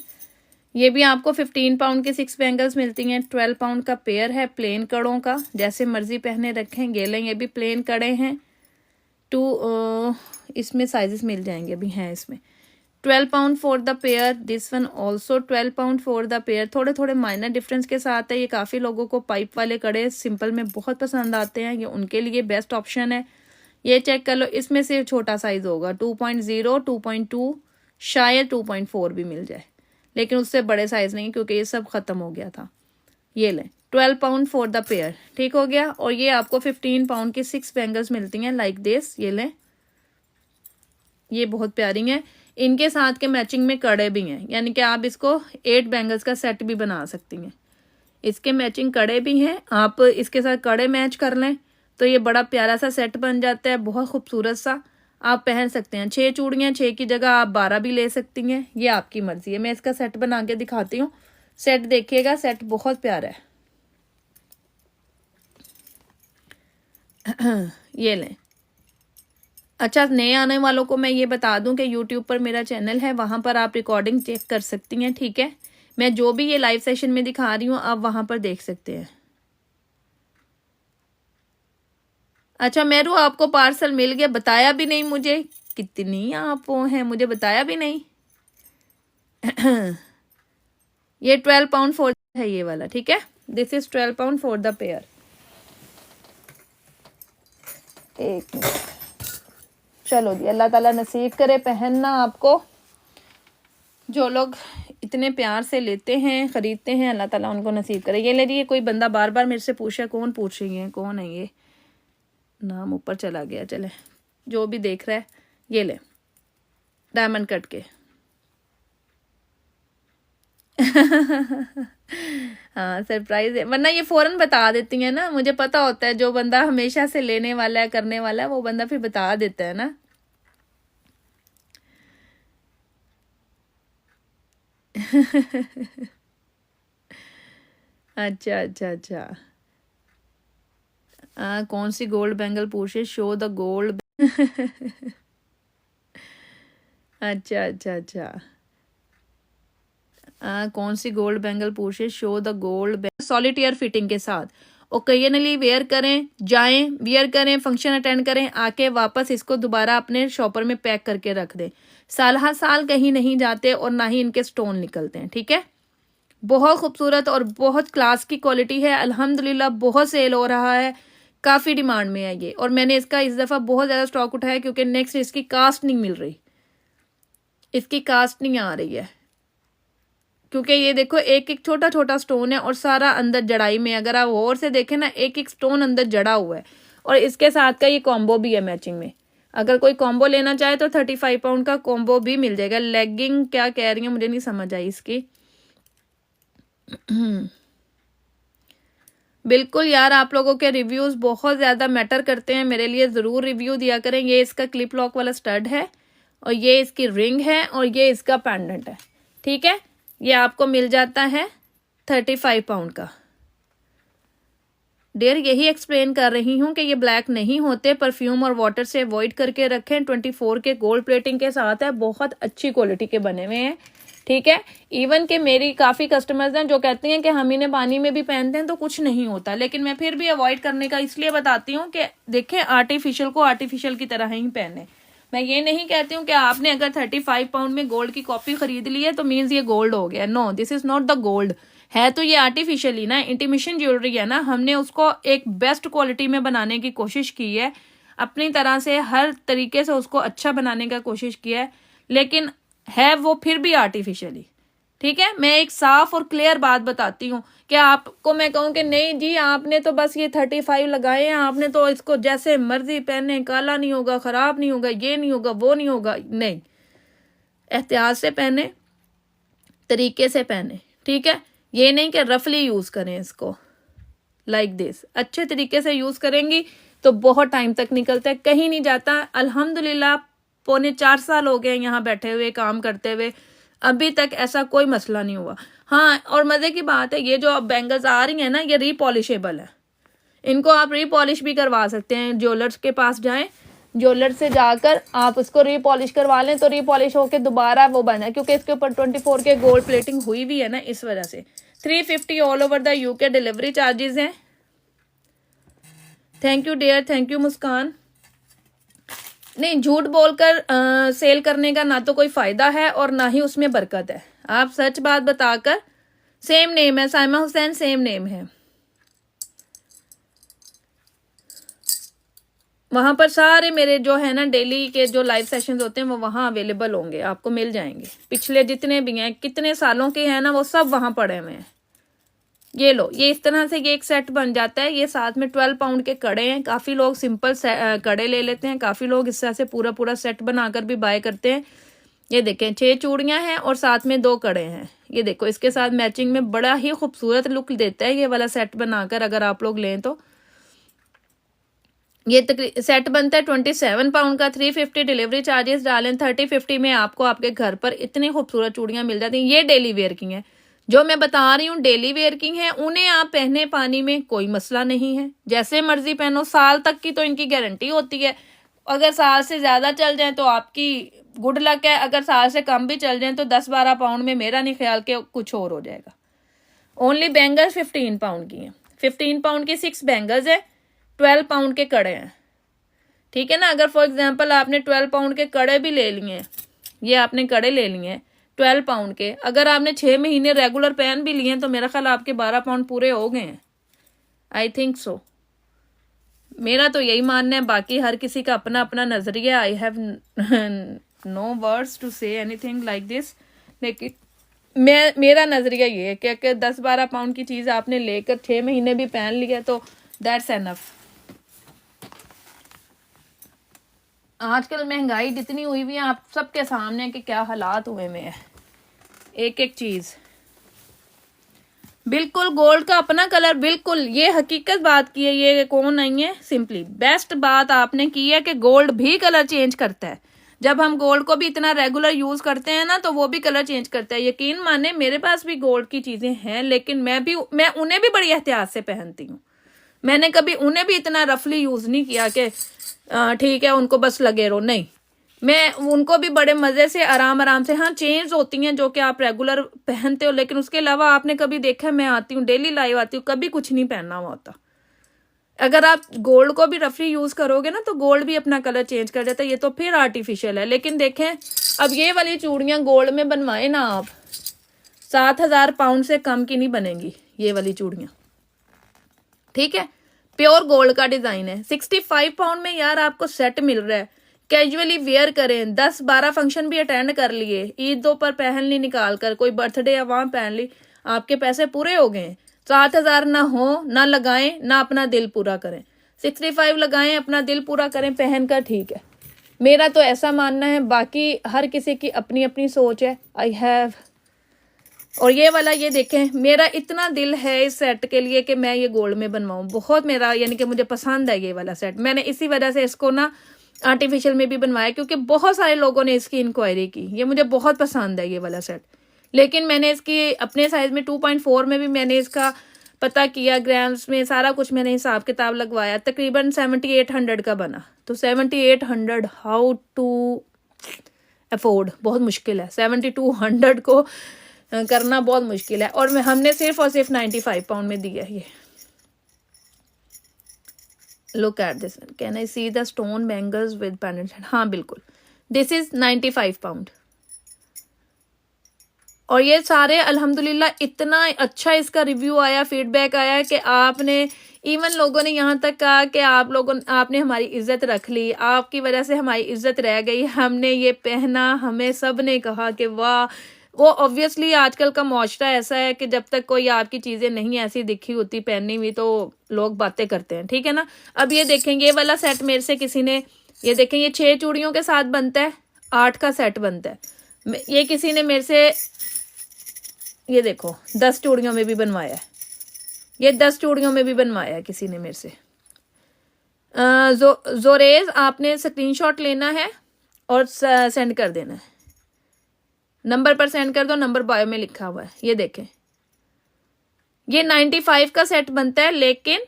A: ये भी आपको 15 पाउंड के 6 बैंगल्स मिलती हैं। 12 पाउंड का पेयर है, प्लेन कड़ों का, जैसे मर्जी पहने रखें। ये लें, ये भी प्लेन कड़े हैं। इसमें साइजेस मिल जाएंगे, अभी हैं इसमें। 12 pound for the pair, this one also 12 pound for the pair. थोड़े थोड़े माइनर डिफरेंस के साथ है। ये काफ़ी लोगों को पाइप वाले कड़े सिंपल में बहुत पसंद आते हैं, ये उनके लिए बेस्ट ऑप्शन है। ये चेक कर लो, इसमें से छोटा साइज होगा 2.0, 2.2, शायद 2.4 भी मिल जाए, लेकिन उससे बड़े साइज नहीं, क्योंकि ये सब ख़त्म हो गया था। ये लें, 12 पाउंड फॉर द पेयर, ठीक हो गया। और ये आपको 15 पाउंड की 6 बैंगल्स मिलती हैं लाइक दिस। ये लें, ये बहुत प्यारी हैं। इनके साथ के मैचिंग में कड़े भी हैं, यानी कि आप इसको 8 बैंगल्स का सेट भी बना सकती हैं। इसके मैचिंग कड़े भी हैं, आप इसके साथ कड़े मैच कर लें तो ये बड़ा प्यारा सा सेट बन जाता है, बहुत खूबसूरत सा। आप पहन सकते हैं 6 चूड़ियाँ, 6 की जगह आप 12 भी ले सकती हैं, ये आपकी मर्जी है। मैं इसका सेट बना के दिखाती हूँ, सेट देखिएगा, सेट बहुत प्यारा है। ये लें। अच्छा, नए आने वालों को मैं ये बता दूं कि यूट्यूब पर मेरा चैनल है, वहां पर आप रिकॉर्डिंग चेक कर सकती हैं, ठीक है। मैं जो भी ये लाइव सेशन में दिखा रही हूँ आप वहां पर देख सकते हैं। अच्छा मेरू, आपको पार्सल मिल गया, बताया भी नहीं मुझे, कितनी आप वो हैं, मुझे बताया भी नहीं। ये 12 पाउंड फॉर है ये वाला, ठीक है। This is 12 pound for the pair. एक मिनट, चलो जी, अल्लाह ताला नसीब करे पहनना आपको। जो लोग इतने प्यार से लेते हैं, खरीदते हैं, अल्लाह ताला उनको नसीब करे। ये ले जी, ये कोई बंदा बार बार मेरे से पूछा कौन पूछ रही है, कौन है ये, नाम ऊपर चला गया, चले जो भी देख रहा है, ये ले डायमंड कट के। हाँ सरप्राइज है, वरना ये फौरन बता देती है ना, मुझे पता होता है जो बंदा हमेशा से लेने वाला है, करने वाला है, वो बंदा फिर बता देता है ना। अच्छा अच्छा अच्छा, कौन सी गोल्ड बैंगल पूछे, शो द गोल्ड। अच्छा अच्छा अच्छा, कौन सी गोल्ड बैंगल पूछे, show the gold, solitaire fitting के साथ। ओकेजनली वेयर करें, जाएं वेयर करें, फंक्शन अटेंड करें, आके वापस इसको दोबारा अपने शॉपर में पैक करके रख दें। साल हर साल कहीं नहीं जाते और ना ही इनके स्टोन निकलते हैं, ठीक है। बहुत खूबसूरत और बहुत क्लास की क्वालिटी है, अल्हम्दुलिल्लाह बहुत सेल हो रहा है, काफ़ी डिमांड में है ये। और मैंने इसका इस दफ़ा बहुत ज़्यादा स्टॉक उठाया क्योंकि नेक्स्ट इसकी कास्ट नहीं मिल रही, इसकी कास्ट नहीं आ रही है, क्योंकि ये देखो एक एक छोटा छोटा स्टोन है और सारा अंदर जड़ाई में, अगर आप और से देखें ना, एक एक स्टोन अंदर जड़ा हुआ है। और इसके साथ का ये कॉम्बो भी है मैचिंग में, अगर कोई कॉम्बो लेना चाहे तो 35 पाउंड का कॉम्बो भी मिल जाएगा। लेगिंग क्या कह रही है मुझे नहीं समझ आई इसकी। बिल्कुल यार, आप लोगों के रिव्यूज़ बहुत ज़्यादा मैटर करते हैं मेरे लिए, ज़रूर रिव्यू दिया करें। ये इसका क्लिप लॉक वाला स्टड है और ये इसकी रिंग है और ये इसका पेंडेंट है, ठीक है। ये आपको मिल जाता है 35 पाउंड का। डेयर यही एक्सप्लेन कर रही हूँ कि ये ब्लैक नहीं होते, परफ्यूम और वाटर से अवॉइड करके रखें। 24 के गोल्ड प्लेटिंग के साथ है, बहुत अच्छी क्वालिटी के बने हुए हैं, ठीक है। इवन के मेरी काफ़ी कस्टमर्स हैं जो कहती हैं कि हम इन्हें पानी में भी पहनते हैं तो कुछ नहीं होता, लेकिन मैं फिर भी अवॉइड करने का इसलिए बताती हूँ कि देखें आर्टिफिशियल को आर्टिफिशियल की तरह ही पहने। मैं ये नहीं कहती हूँ कि आपने अगर 35 पाउंड में गोल्ड की कॉपी खरीद ली है तो मीन्स ये गोल्ड हो गया, no, this is not the gold. है तो ये आर्टिफिशियली ना, इंटीमिशन ज्वेलरी है ना, हमने उसको एक बेस्ट क्वालिटी में बनाने की कोशिश की है, अपनी तरह से हर तरीके से उसको अच्छा बनाने का कोशिश किया है, लेकिन है वो फिर भी आर्टिफिशियली, ठीक है। मैं एक साफ और क्लियर बात बताती हूँ कि आपको मैं कहूँ कि नहीं जी आपने तो बस ये 35 लगाए हैं, आपने तो इसको जैसे मर्जी पहने, काला नहीं होगा, खराब नहीं होगा, ये नहीं होगा, वो नहीं होगा, नहीं, एहतियात से पहने, तरीके से पहने, ठीक है। ये नहीं कि रफली यूज करें इसको, लाइक दिस, अच्छे तरीके से यूज करेंगी तो बहुत टाइम तक निकलता है, कहीं नहीं जाता। अल्हम्दुलिल्लाह 4.25 साल हो गए यहाँ बैठे हुए काम करते हुए, अभी तक ऐसा कोई मसला नहीं हुआ। हाँ, और मजे की बात है ये जो अब बैंगल्स आ रही हैं ना, ये रीपॉलिशेबल है, इनको आप रीपॉलिश भी करवा सकते हैं। ज्वेलर्स के पास जाएं, ज्वेलर से जाकर आप उसको रीपॉलिश करवा लें तो रीपॉलिश होकर दोबारा वो बना, क्योंकि इसके ऊपर 24 के गोल्ड प्लेटिंग हुई भी है ना, इस वजह से। 350 all over the UK delivery charges हैं। Thank you dear, thank you Muskan. नहीं, झूठ बोलकर सेल करने का ना तो कोई फायदा है और ना ही उसमें बरकत है। आप सच बात बताकर, सेम नेम है साइमा हुसैन, सेम नेम है, वहां पर सारे मेरे जो है ना डेली के जो लाइव सेशंस होते हैं वो वहां अवेलेबल होंगे, आपको मिल जाएंगे। पिछले जितने भी हैं, कितने सालों के हैं ना, वो सब वहां पड़े हुए हैं। ये लो, ये इस तरह से ये एक सेट बन जाता है। ये साथ में 12 पाउंड के कड़े हैं, काफ़ी लोग सिंपल कड़े ले लेते हैं, काफ़ी लोग इस तरह से पूरा पूरा सेट बनाकर भी बाय करते हैं। ये देखें 6 चूड़ियां हैं और साथ में 2 कड़े हैं, ये देखो इसके साथ मैचिंग में बड़ा ही खूबसूरत लुक देता है ये वाला सेट बनाकर अगर आप लोग लें तो। ये सेट बनता है 27 पाउंड का, 350 डिलीवरी चार्जेस डालें, 30-50 में आपको आपके घर पर इतनी खूबसूरत चूड़ियां मिल जाती हैं। ये डेली वेयर की हैं, जो मैं बता रही हूँ डेली वेयर की हैं, उन्हें आप पहने पानी में कोई मसला नहीं है, जैसे मर्जी पहनो, साल तक की तो इनकी गारंटी होती है। अगर साल से ज़्यादा चल जाए तो आपकी गुड लक है, अगर साल से कम भी चल जाए तो 10-12 पाउंड में मेरा नहीं ख्याल के कुछ और हो जाएगा। ओनली बैंगल्स 15 पाउंड की हैं, 15 पाउंड की 6 बैंगल्स है, 12 पाउंड के कड़े हैं, ठीक है ना। अगर फॉर एग्जांपल आपने 12 पाउंड के कड़े भी ले लिए हैं, ये आपने कड़े ले लिए हैं 12 पाउंड के, अगर आपने 6 महीने रेगुलर पहन भी लिए हैं तो मेरा ख्याल आपके 12 पाउंड पूरे हो गए हैं, आई थिंक सो। मेरा तो यही मानना है, बाकी हर किसी का अपना अपना नजरिया। I have no words to say anything like this, लेकिन मेरा नजरिया ये है कि अगर 10-12 पाउंड की चीज़ आपने लेकर 6 महीने भी पहन लिया तो दैट्स एनफ। आजकल महंगाई जितनी हुई हुई है आप सबके सामने कि क्या हालात हुए में है, एक एक चीज़। बिल्कुल गोल्ड का अपना कलर, बिल्कुल ये हकीकत बात की है, ये कौन नहीं है, सिंपली बेस्ट बात आपने की है कि गोल्ड भी कलर चेंज करता है। जब हम गोल्ड को भी इतना रेगुलर यूज करते हैं ना तो वो भी कलर चेंज करता है। यकीन माने मेरे पास भी गोल्ड की चीजें हैं, लेकिन मैं उन्हें भी बड़ी एहतियात से पहनती हूँ। मैंने कभी उन्हें भी इतना रफली यूज नहीं किया कि ठीक है उनको बस लगे रहो, नहीं, मैं उनको भी बड़े मजे से आराम से, हाँ चेंज होती हैं जो कि आप रेगुलर पहनते हो, लेकिन उसके अलावा आपने कभी देखा मैं आती हूँ डेली लाइव आती हूँ, कभी कुछ नहीं पहनना हुआ होता। अगर आप गोल्ड को भी रफली यूज करोगे ना तो गोल्ड भी अपना कलर चेंज कर देता है, ये तो फिर आर्टिफिशियल है। लेकिन देखें अब ये वाली चूड़ियां गोल्ड में बनवाए ना आप, 7,000 पाउंड से कम की नहीं बनेगी ये वाली चूड़ियां, ठीक है। प्योर गोल्ड का डिजाइन है, 65 पाउंड में यार आपको सेट मिल रहा है। कैजुअली वेयर करें, 10-12 फंक्शन भी अटेंड कर लिए, ईदों पर पहन ली निकाल कर, कोई बर्थडे या वहां पहन ली, आपके पैसे पूरे हो गए। 7,000 ना हो ना लगाएं ना अपना दिल पूरा करें, 65 लगाएं अपना दिल पूरा करें पहन कर, ठीक है। मेरा तो ऐसा मानना है, बाकी हर किसी की अपनी अपनी सोच है। आई हैव, और ये वाला ये देखें, मेरा इतना दिल है इस सेट के लिए कि मैं ये गोल्ड में बनवाऊं, बहुत मेरा यानी कि मुझे पसंद है ये वाला सेट। मैंने इसी वजह से इसको ना आर्टिफिशियल में भी बनवाया, क्योंकि बहुत सारे लोगों ने इसकी इंक्वायरी की, ये मुझे बहुत पसंद है ये वाला सेट। लेकिन मैंने इसकी अपने साइज में 2.4 में भी मैंने इसका पता किया, ग्राम्स में सारा कुछ मैंने हिसाब किताब लगवाया, तकरीबन 7800 का बना। तो 7800 हाउ टू अफोर्ड, बहुत मुश्किल है, 7200 को करना बहुत मुश्किल है, और हमने सिर्फ और सिर्फ 95 पाउंड में दिया है ये। Look at this, can I see the stone bangles with pendant? हाँ बिल्कुल, दिस इज 95 पाउंड। और ये सारे अल्हम्दुलिल्लाह इतना अच्छा इसका रिव्यू आया, फीडबैक आया कि आपने इवन लोगों ने यहाँ तक कहा कि आपने हमारी इज्जत रख ली, आपकी वजह से हमारी इज्जत रह गई, हमने ये पहना, हमें सब ने कहा कि वाह। वो ऑब्वियसली आजकल का माशरा ऐसा है कि जब तक कोई आपकी चीज़ें नहीं ऐसी दिखी होती पहनी हुई तो लोग बातें करते हैं, ठीक है ना। अब ये देखें, ये वाला सेट मेरे से किसी ने, ये देखें ये 6 चूड़ियों के साथ बनता है, 8 का सेट बनता है। ये किसी ने मेरे से, ये देखो 10 चूड़ियों में भी बनवाया है, ये 10 चूड़ियों में भी बनवाया है किसी ने मेरे से। जोरेज आपने स्क्रीनशॉट लेना है और सेंड कर देना है, नंबर पर सेंड कर दो, नंबर बायो में लिखा हुआ है। ये देखें ये 95 का सेट बनता है, लेकिन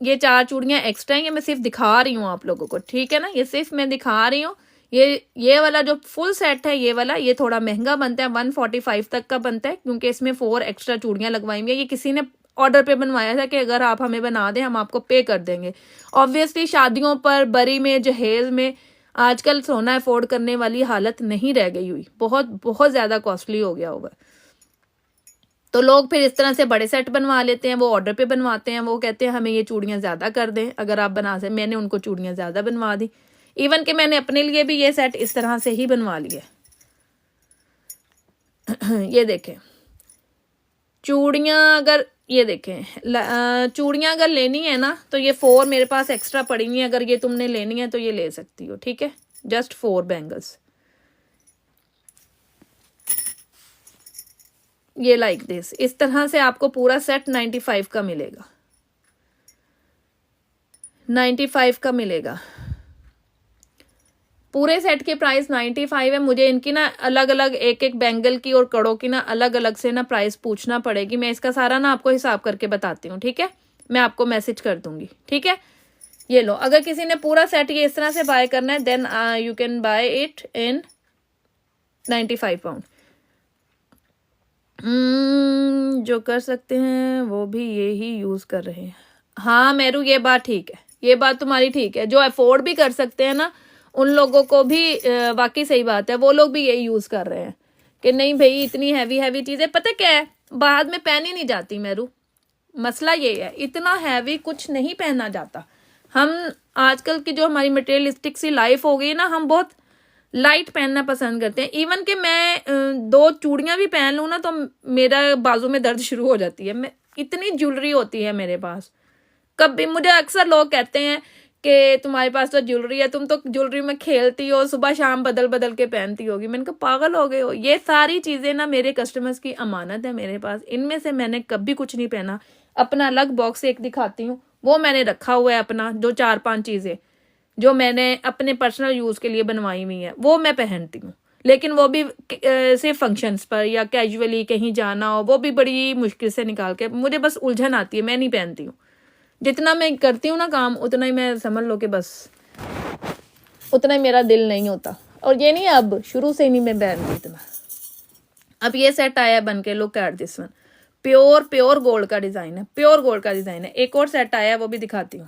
A: ये 4 चूड़ियां एक्स्ट्रा हैं, ये मैं सिर्फ दिखा रही हूँ आप लोगों को, ठीक है ना, ये सिर्फ मैं दिखा रही हूँ। ये वाला जो फुल सेट है ये वाला, ये थोड़ा महंगा बनता है, 145 तक का बनता है, क्योंकि इसमें 4 एक्स्ट्रा चूड़ियां लगवाई हुई है। ये किसी ने ऑर्डर पे बनवाया था कि अगर आप हमें बना दें हम आपको पे कर देंगे। ऑब्वियसली शादियों पर, बरी में, जहेज में आजकल सोना अफोर्ड करने वाली हालत नहीं रह गई हुई, बहुत बहुत ज़्यादा कॉस्टली हो गया होगा, तो लोग फिर इस तरह से बड़े सेट बनवा लेते हैं, वो ऑर्डर पे बनवाते हैं, वो कहते हैं हमें ये चूड़ियाँ ज़्यादा कर दें अगर आप बना से। मैंने उनको चूड़ियाँ ज़्यादा बनवा दी, इवन कि मैंने अपने लिए भी ये सेट इस तरह से ही बनवा लिया। ये देखें चूड़ियाँ, अगर ये देखें चूड़ियाँ अगर लेनी है ना तो ये 4 मेरे पास एक्स्ट्रा पड़ी हुई है, अगर ये तुमने लेनी है तो ये ले सकती हो, ठीक है, जस्ट 4 बैंगल्स। ये लाइक दिस, इस तरह से आपको पूरा सेट 95 का मिलेगा, 95 का मिलेगा। पूरे सेट के प्राइस 95 है। मुझे इनकी ना अलग अलग एक एक बैंगल की और कड़ों की ना अलग अलग से ना प्राइस पूछना पड़ेगी। मैं इसका सारा ना आपको हिसाब करके बताती हूँ, ठीक है। मैं आपको मैसेज कर दूंगी, ठीक है। ये लो, अगर किसी ने पूरा सेट ये इस तरह से बाय करना है then you can buy it in 95 pound. जो कर सकते हैं वो भी ये ही यूज कर रहे हैं। हाँ मेरू, ये बात ठीक है, ये बात तुम्हारी ठीक है। जो अफोर्ड भी कर सकते हैं ना उन लोगों को भी वाकई सही बात है, वो लोग भी यही यूज कर रहे हैं कि नहीं भाई इतनी हैवी हैवी चीजें पता क्या है बाद में पहनी नहीं जाती मेरू। मसला ये है, इतना हैवी कुछ नहीं पहना जाता। हम आजकल की जो हमारी मटेरियलिस्टिक सी लाइफ हो गई ना, हम बहुत लाइट पहनना पसंद करते हैं। इवन कि मैं 2 चूड़ियां भी पहन लूँ ना तो मेरा बाजू में दर्द शुरू हो जाती है। मैं इतनी ज्वेलरी होती है मेरे पास। कभी मुझे अक्सर लोग कहते हैं कि तुम्हारे पास तो ज्वेलरी है, तुम तो ज्वेलरी में खेलती हो, सुबह शाम बदल बदल के पहनती होगी। मैंने कहा पागल हो गए हो। ये सारी चीज़ें ना मेरे कस्टमर्स की अमानत है मेरे पास, इनमें से मैंने कभी कुछ नहीं पहना। अपना अलग बॉक्स एक दिखाती हूँ, वो मैंने रखा हुआ है अपना, जो 4-5 चीज़ें जो मैंने अपने पर्सनल यूज़ के लिए बनवाई हुई हैं वो मैं पहनती हूँ। लेकिन वो भी सिर्फ फंक्शंस पर या कैजुअली कहीं जाना हो, वो भी बड़ी मुश्किल से निकाल के। मुझे बस उलझन आती है, मैं नहीं पहनती हूँ। जितना मैं करती हूँ ना काम उतना ही मैं समझ लो कि बस उतना ही मेरा दिल नहीं होता। और ये नहीं, अब शुरू से ही नहीं मैं पहनती इतना। अब ये सेट आया बन के, look at this one, pure gold का डिज़ाइन है, प्योर गोल्ड का डिज़ाइन है। एक और सेट आया है वो भी दिखाती हूँ।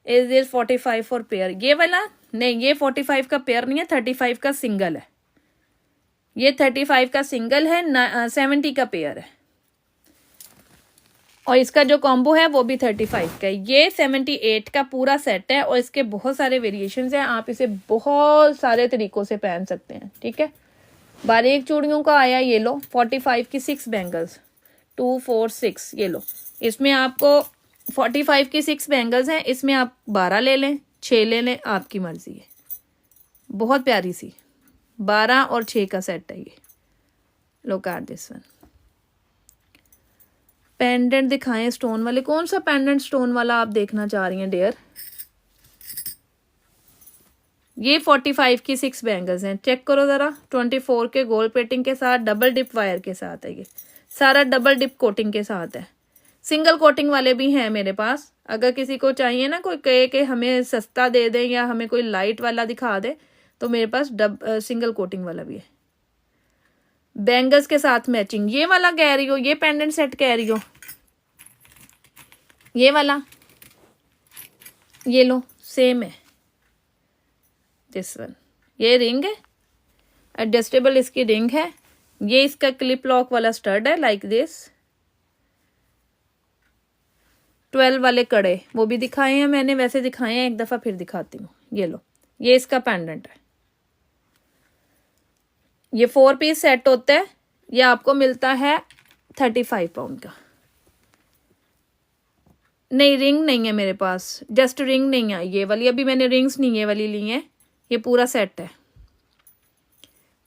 A: इज दिस 45 फॉर पेयर, ये वाला नहीं, ये 45 का पेयर नहीं है, 35 का सिंगल है। ये 35 का सिंगल है, 70 का पेयर है। और इसका जो कॉम्बो है वो भी 35 का है। ये 78 का पूरा सेट है और इसके बहुत सारे वेरिएशंस हैं। आप इसे बहुत सारे तरीकों से पहन सकते हैं, ठीक है। बारीक चूड़ियों का आया, ये लो 45 की 6 बैंगल्स, 2 4 6, ये लो। इसमें आपको 45 की 6 बैंगल्स हैं, इसमें आप 12 ले लें 6 ले लें, आपकी मर्जी है। बहुत प्यारी सी 12 और 6 का सेट है ये। Look at this one. Pendant दिखाएं स्टोन वाले, कौन सा पेंडेंट स्टोन वाला आप देखना चाह रही हैं डियर? ये 45 की 6 बैंगल्स हैं, चेक करो ज़रा। 24 के गोल्ड प्लेटिंग के साथ, डबल डिप वायर के साथ है। ये सारा डबल डिप कोटिंग के साथ है। सिंगल कोटिंग वाले भी हैं मेरे पास। अगर किसी को चाहिए ना, कोई कहे कि हमें सस्ता दे दें या हमें कोई लाइट वाला दिखा दे, तो मेरे पास सिंगल कोटिंग वाला भी है। बैंगल्स के साथ मैचिंग, ये वाला कह रही हो? ये पेंडेंट सेट कह रही हो? ये वाला, ये लो सेम है दिस वन। ये रिंग है, एडजस्टेबल इसकी रिंग है। ये इसका क्लिप लॉक वाला स्टड है लाइक दिस। 12 वाले कड़े वो भी दिखाए हैं मैंने, वैसे दिखाए हैं, एक दफ़ा फिर दिखाती हूँ। ये लो, ये इसका पेंडेंट है। ये 4 पीस सेट होता है, ये आपको मिलता है 35 पाउंड का। नहीं रिंग नहीं है मेरे पास, जस्ट रिंग नहीं है ये वाली, अभी मैंने रिंग्स नहीं ये वाली ली है। ये पूरा सेट है।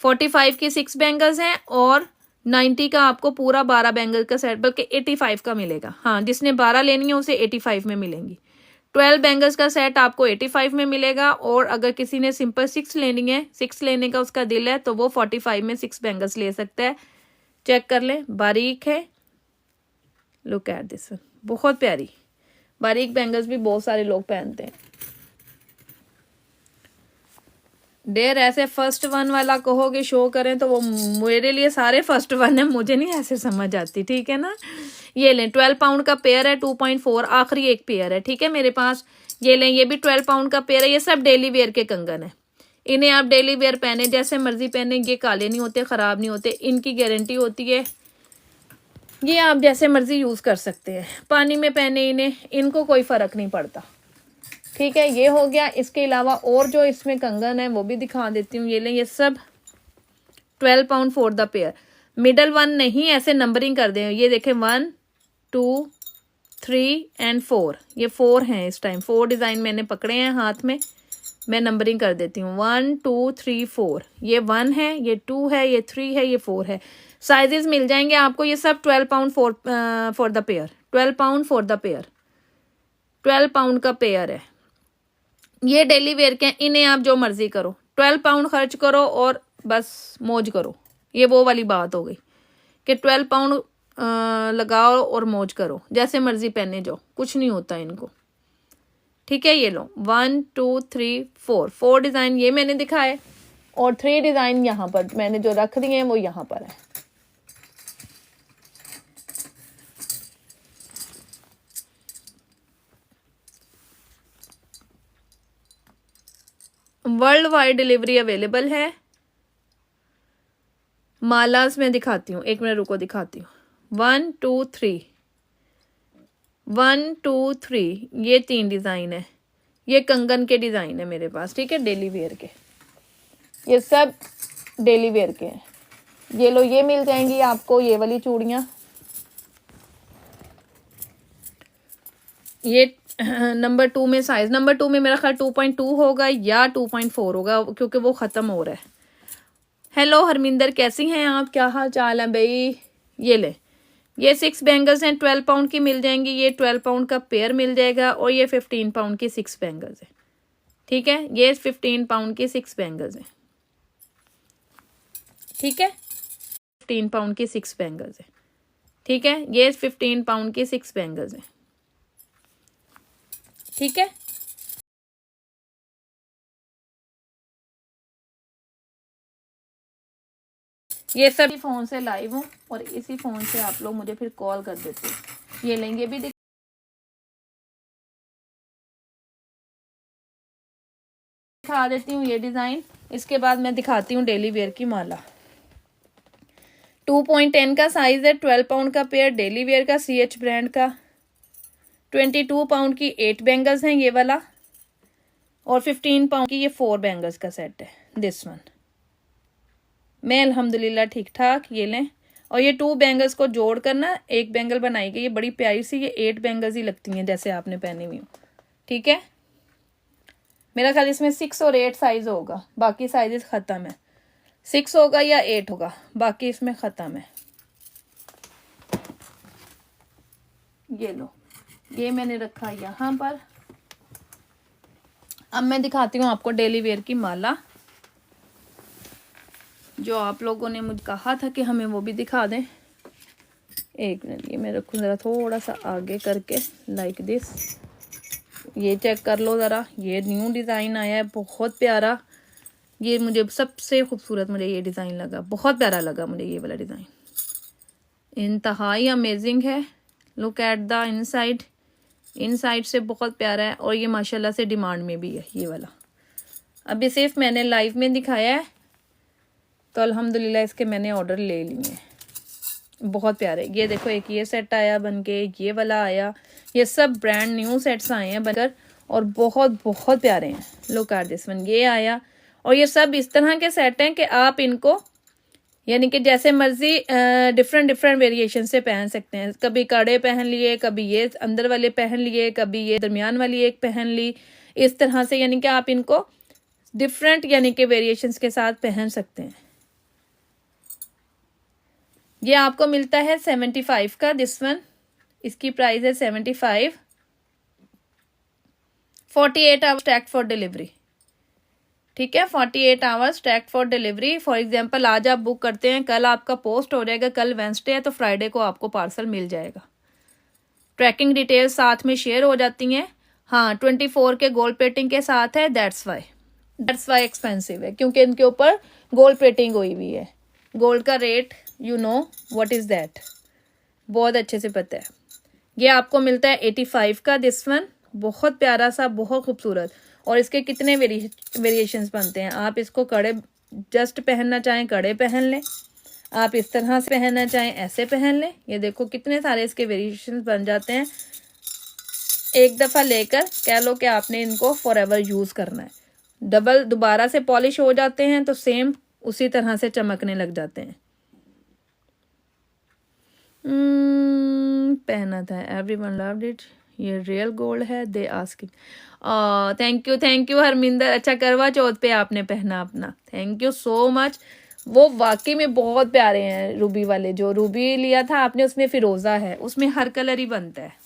A: 45 की 6 बैंगल्स हैं और 90 का आपको पूरा 12 बैंगल का सेट, बल्कि 85 का मिलेगा। हाँ, जिसने 12 लेनी है उसे 85 में मिलेंगी। 12 बैंगल्स का सेट आपको 85 में मिलेगा। और अगर किसी ने सिंपल 6 लेनी है, 6 लेने का उसका दिल है, तो वो 45 में 6 बैंगल्स ले सकता है। चेक कर लें, बारीक है। लुक एट दिस, बहुत प्यारी बारीक बैंगल्स भी बहुत सारे लोग पहनते हैं। डेयर ऐसे फर्स्ट वन वाला कहोगे शो करें तो वो मेरे लिए सारे फर्स्ट वन है, मुझे नहीं ऐसे समझ आती, ठीक है ना। ये लें, 12 पाउंड का पेयर है, 2.4 आखिरी एक पेयर है, ठीक है मेरे पास। ये लें, ये भी 12 पाउंड का पेयर है। ये सब डेली वेयर के कंगन है, इन्हें आप डेली वेयर पहने, जैसे मर्जी पहने। ये काले नहीं होते, ख़राब नहीं होते, इनकी गारंटी होती है। ये आप जैसे मर्जी यूज़ कर सकते हैं, पानी में पहने इन्हें, इनको कोई फ़र्क नहीं पड़ता, ठीक है। ये हो गया। इसके अलावा और जो इसमें कंगन है वो भी दिखा देती हूँ। ये लें, ये सब 12 pound for the pair. Middle one नहीं, ऐसे नंबरिंग कर दें। ये देखें 1 2 3 एंड 4, ये 4 हैं इस टाइम। 4 डिज़ाइन मैंने पकड़े हैं हाथ में। मैं नंबरिंग कर देती हूँ 1 2 3 4, ये 1 है, ये 2 है, ये 3 है, ये 4 है। साइजेस मिल जाएंगे आपको ये सब 12 pound for the pair, 12 pound for the pair, 12 pound का पेयर है। ये डेली वेयर के हैं, इन्हें आप जो मर्जी करो, 12 पाउंड खर्च करो और बस मौज करो। ये वो वाली बात हो गई कि 12 पाउंड लगाओ और मौज करो, जैसे मर्जी पहने जाओ, कुछ नहीं होता इनको। ठीक है, ये लो 1 2 3 4 डिज़ाइन ये मैंने दिखाए और 3 डिज़ाइन यहाँ पर मैंने जो रख दिए हैं वो यहाँ पर है। वर्ल्ड वाइड डिलीवरी अवेलेबल है। मालास में दिखाती हूँ, 1 मिनट रुको, दिखाती हूँ। 1 2 3 1 2 3 ये 3 डिज़ाइन है। ये कंगन के डिज़ाइन है मेरे पास, ठीक है, डेली वेयर के, ये सब डेली वेयर के हैं। ये लो, ये मिल जाएंगी आपको, ये वाली चूड़ियाँ, ये नंबर 2 में, साइज नंबर 2 में मेरा ख्याल 2.2 होगा या 2.4 होगा, क्योंकि वो ख़त्म हो रहा है। हेलो हरमिंदर, कैसी हैं आप, क्या हाल चाल है भाई। ये ले, ये 6 बैंगल्स हैं, 12 पाउंड की मिल जाएंगी। ये 12 पाउंड का पेयर मिल जाएगा और ये 15 पाउंड की 6 बैंगल्स हैं। ठीक है, ये 15 पाउंड की 6 बैंगल्स हैं। ठीक है, 15 पाउंड की 6 बैंगल्स हैं। ठीक है, ये 15 पाउंड की 6 बैंगल्स हैं। ठीक है, ये सब फोन से लाइव हूँ और इसी फोन से आप लोग मुझे फिर कॉल कर देते हैं। ये लेंगे भी दिखा देती हूँ ये डिज़ाइन। इसके बाद मैं दिखाती हूँ डेली वेयर की माला। 2.10 का साइज है, 12 पाउंड का पेयर, डेली वेयर का, CH ब्रांड का। 22 पाउंड की 8 बैंगल्स हैं ये वाला और 15 पाउंड की ये 4 बैंगल्स का सेट है। दिस वन मैं अल्हम्दुलिल्लाह ठीक ठाक। ये लें, और ये 2 बैंगल्स को जोड़ कर ना एक बैंगल बनाई गई, ये बड़ी प्यारी सी, ये 8 बैंगल्स ही लगती हैं जैसे आपने पहनी हुई हो। ठीक है, मेरा ख्याल इसमें 6 और 8 साइज होगा, बाकी साइजेस ख़त्म है। 6 होगा या 8 होगा, बाकी इसमें ख़त्म है। ये लो, ये मैंने रखा यहाँ पर। अब मैं दिखाती हूँ आपको डेली वेयर की माला, जो आप लोगों ने मुझे कहा था कि हमें वो भी दिखा दें। एक मिनट, ये मैं रखूँ ज़रा थोड़ा सा आगे करके, लाइक दिस। ये चेक कर लो ज़रा, ये न्यू डिज़ाइन आया है, बहुत प्यारा। ये मुझे सबसे खूबसूरत मुझे ये डिज़ाइन लगा, बहुत प्यारा लगा मुझे ये वाला डिज़ाइन, इंतहाई अमेजिंग है। Look at the inside, inside से बहुत प्यारा है और ये माशाल्लाह से डिमांड में भी है ये वाला। अभी सिर्फ मैंने लाइव में दिखाया है तो अल्हम्दुलिल्लाह इसके मैंने ऑर्डर ले लिए हैं, बहुत प्यारे। ये देखो, एक ये सेट आया बन के, ये वाला आया, ये सब ब्रांड न्यू सेट्स आए हैं बनकर और बहुत बहुत प्यारे हैं। लुक एट दिस वन, ये आया, और ये सब इस तरह के सेट हैं कि आप इनको यानी कि जैसे मर्जी डिफरेंट वेरिएशन से पहन सकते हैं। कभी कड़े पहन लिए, कभी ये अंदर वाले पहन लिए, कभी ये दरमियान वाली एक पहन ली, इस तरह से यानी कि आप इनको डिफरेंट यानी कि वेरिएशंस के साथ पहन सकते हैं। ये आपको मिलता है 75 का, दिस वन, इसकी प्राइस है 75। 48 आवर्स टैग फॉर डिलीवरी। ठीक है, 48 hours tag for delivery. For example आज आप बुक करते हैं, कल आपका पोस्ट हो जाएगा, कल वेंसडे है तो फ्राइडे को आपको पार्सल मिल जाएगा। ट्रैकिंग डिटेल्स साथ में शेयर हो जाती हैं। हाँ, 24 के गोल्ड प्लेटिंग के साथ है, दैट्स वाई एक्सपेंसिव है, क्योंकि इनके ऊपर गोल्ड प्लेटिंग हुई हुई है। गोल्ड का rate you know what is that, बहुत अच्छे से पता है। ये आपको मिलता है 85 का, दिस वन, बहुत प्यारा सा, बहुत खूबसूरत। और इसके कितने वेरिएशंस बनते हैं। आप इसको कड़े जस्ट पहनना चाहें कड़े पहन लें, आप इस तरह से पहनना चाहें ऐसे पहन लें। ये देखो कितने सारे इसके वेरिएशंस बन जाते हैं। एक दफ़ा लेकर कह लो कि आपने इनको फॉर एवर यूज़ करना है। दोबारा से पॉलिश हो जाते हैं तो सेम उसी तरह से चमकने लग जाते हैं। पहना था, एवरीवन लव्ड इट। ये रियल गोल्ड है। They asking, thank you Harminder. अच्छा, करवा चौथ पे आपने पहना अपना, थैंक यू सो मच। वो वाकई में बहुत प्यारे हैं रूबी वाले। जो रूबी लिया था आपने उसमें फिरोजा है, उसमें हर कलर ही बनता है।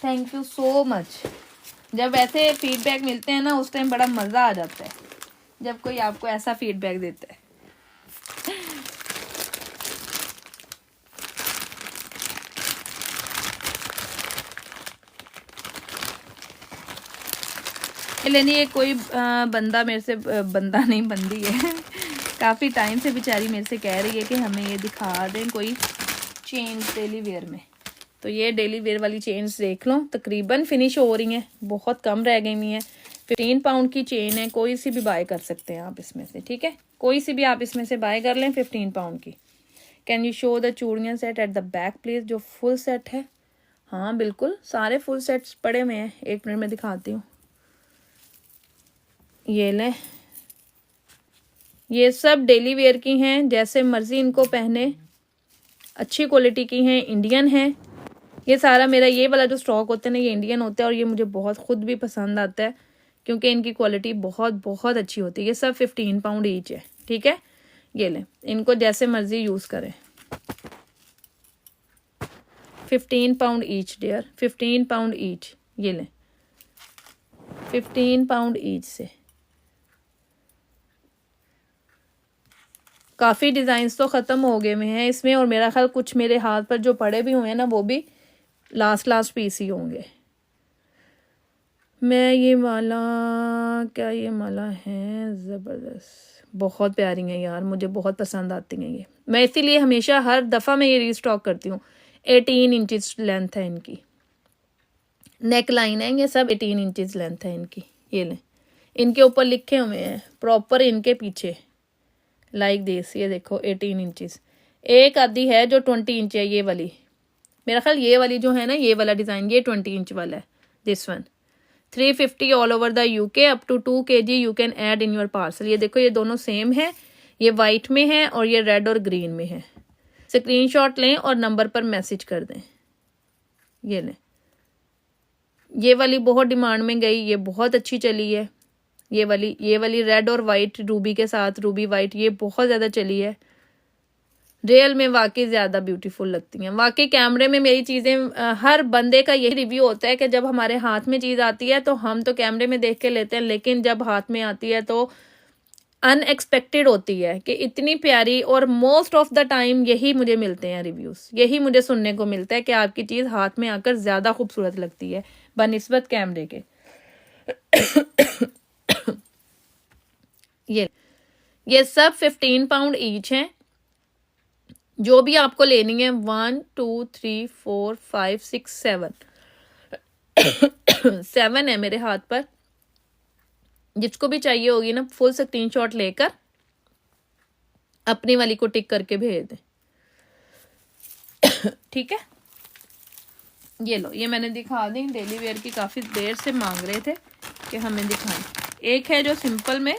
A: Thank you so much. जब ऐसे फीडबैक मिलते हैं ना उस टाइम बड़ा मज़ा आ जाता है, जब कोई आपको ऐसा फीडबैक देता है। लेनी ये कोई बंदा मेरे से, बंदा नहीं बंदी है काफ़ी टाइम से बेचारी मेरे से कह रही है कि हमें ये दिखा दें कोई चेन्स डेली वेयर में। तो ये डेली वेयर वाली चेन्स देख लो, तकरीबन फिनिश हो रही हैं, बहुत कम रह गई हुई हैं। 15 पाउंड की चेन है, कोई सी भी बाय कर सकते हैं आप इसमें से, ठीक है, कोई सी भी आप इसमें से बाय कर लें 15 पाउंड की। कैन यू शो द चूड़ियाँ set at the back please, जो फुल सेट है। हाँ बिल्कुल, सारे फुल सेट्स पड़े हुए हैं, 1 मिनट में दिखाती हूँ। ये लें, ये सब डेली वेयर की हैं, जैसे मर्जी इनको पहने, अच्छी क्वालिटी की हैं, इंडियन हैं। ये सारा मेरा ये वाला जो स्टॉक होता है ना, ये इंडियन होता है और ये मुझे बहुत खुद भी पसंद आता है क्योंकि इनकी क्वालिटी बहुत बहुत अच्छी होती है। ये सब 15 पाउंड ईच है, ठीक है। ये लें, इनको जैसे मर्जी यूज़ करें। 15 pound each dear, 15 pound each. ये लें, 15 पाउंड ईच से। काफ़ी डिज़ाइंस तो ख़त्म हो गए हुए हैं इसमें, और मेरा ख्याल कुछ मेरे हाथ पर जो पड़े भी हुए हैं ना वो भी लास्ट पीस ही होंगे। मैं ये माला, क्या ये माला है, ज़बरदस्त, बहुत प्यारी हैं यार, मुझे बहुत पसंद आती हैं ये। मैं इसीलिए हमेशा हर दफ़ा मैं ये रीस्टॉक करती हूँ। 18 इंचज़ लेंथ है इनकी, नेक लाइन है, ये सब 18 इंचज़ लेंथ है इनकी। ये लें, इनके ऊपर लिखे हुए हैं प्रॉपर इनके पीछे लाइक दिस, ये देखो 18 इंचज़। एक आदि है जो 20 इंच है, ये वाली, मेरा ख्याल ये वाली जो है ना, ये वाला डिज़ाइन ये 20 इंच वाला है। This one 350 all over the UK, up to 2 kg you can add in your parcel. ये देखो, ये दोनों सेम है, ये वाइट में है और ये रेड और ग्रीन में है। स्क्रीनशॉट लें और नंबर पर मैसेज कर दें। ये लें, ये वाली बहुत डिमांड में गई, ये बहुत अच्छी चली है। ये वाली रेड और वाइट रूबी के साथ, रूबी वाइट, ये बहुत ज़्यादा चली है। रियल में वाकई ज़्यादा ब्यूटीफुल लगती हैं। वाकई कैमरे में मेरी चीज़ें, हर बंदे का यही रिव्यू होता है कि जब हमारे हाथ में चीज़ आती है तो हम तो कैमरे में देख के लेते हैं, लेकिन जब हाथ में आती है तो अनएक्सपेक्टेड होती है कि इतनी प्यारी। और मोस्ट ऑफ द टाइम यही मुझे मिलते हैं रिव्यूज़, यही मुझे सुनने को मिलता है कि आपकी चीज़ हाथ में आकर ज़्यादा खूबसूरत लगती है बनिस्बत कैमरे के। ये सब 15 पाउंड ईच हैं। जो भी आपको लेनी है, 1 2 3 4 5 6 7 7 है मेरे हाथ पर। जिसको भी चाहिए होगी ना, फुल स्क्रीनशॉट लेकर अपनी वाली को टिक करके भेज दें, ठीक है। ये लो, ये मैंने दिखा दी, डेली वेयर की काफ़ी देर से मांग रहे थे कि हमें दिखाएं। एक है जो सिंपल में,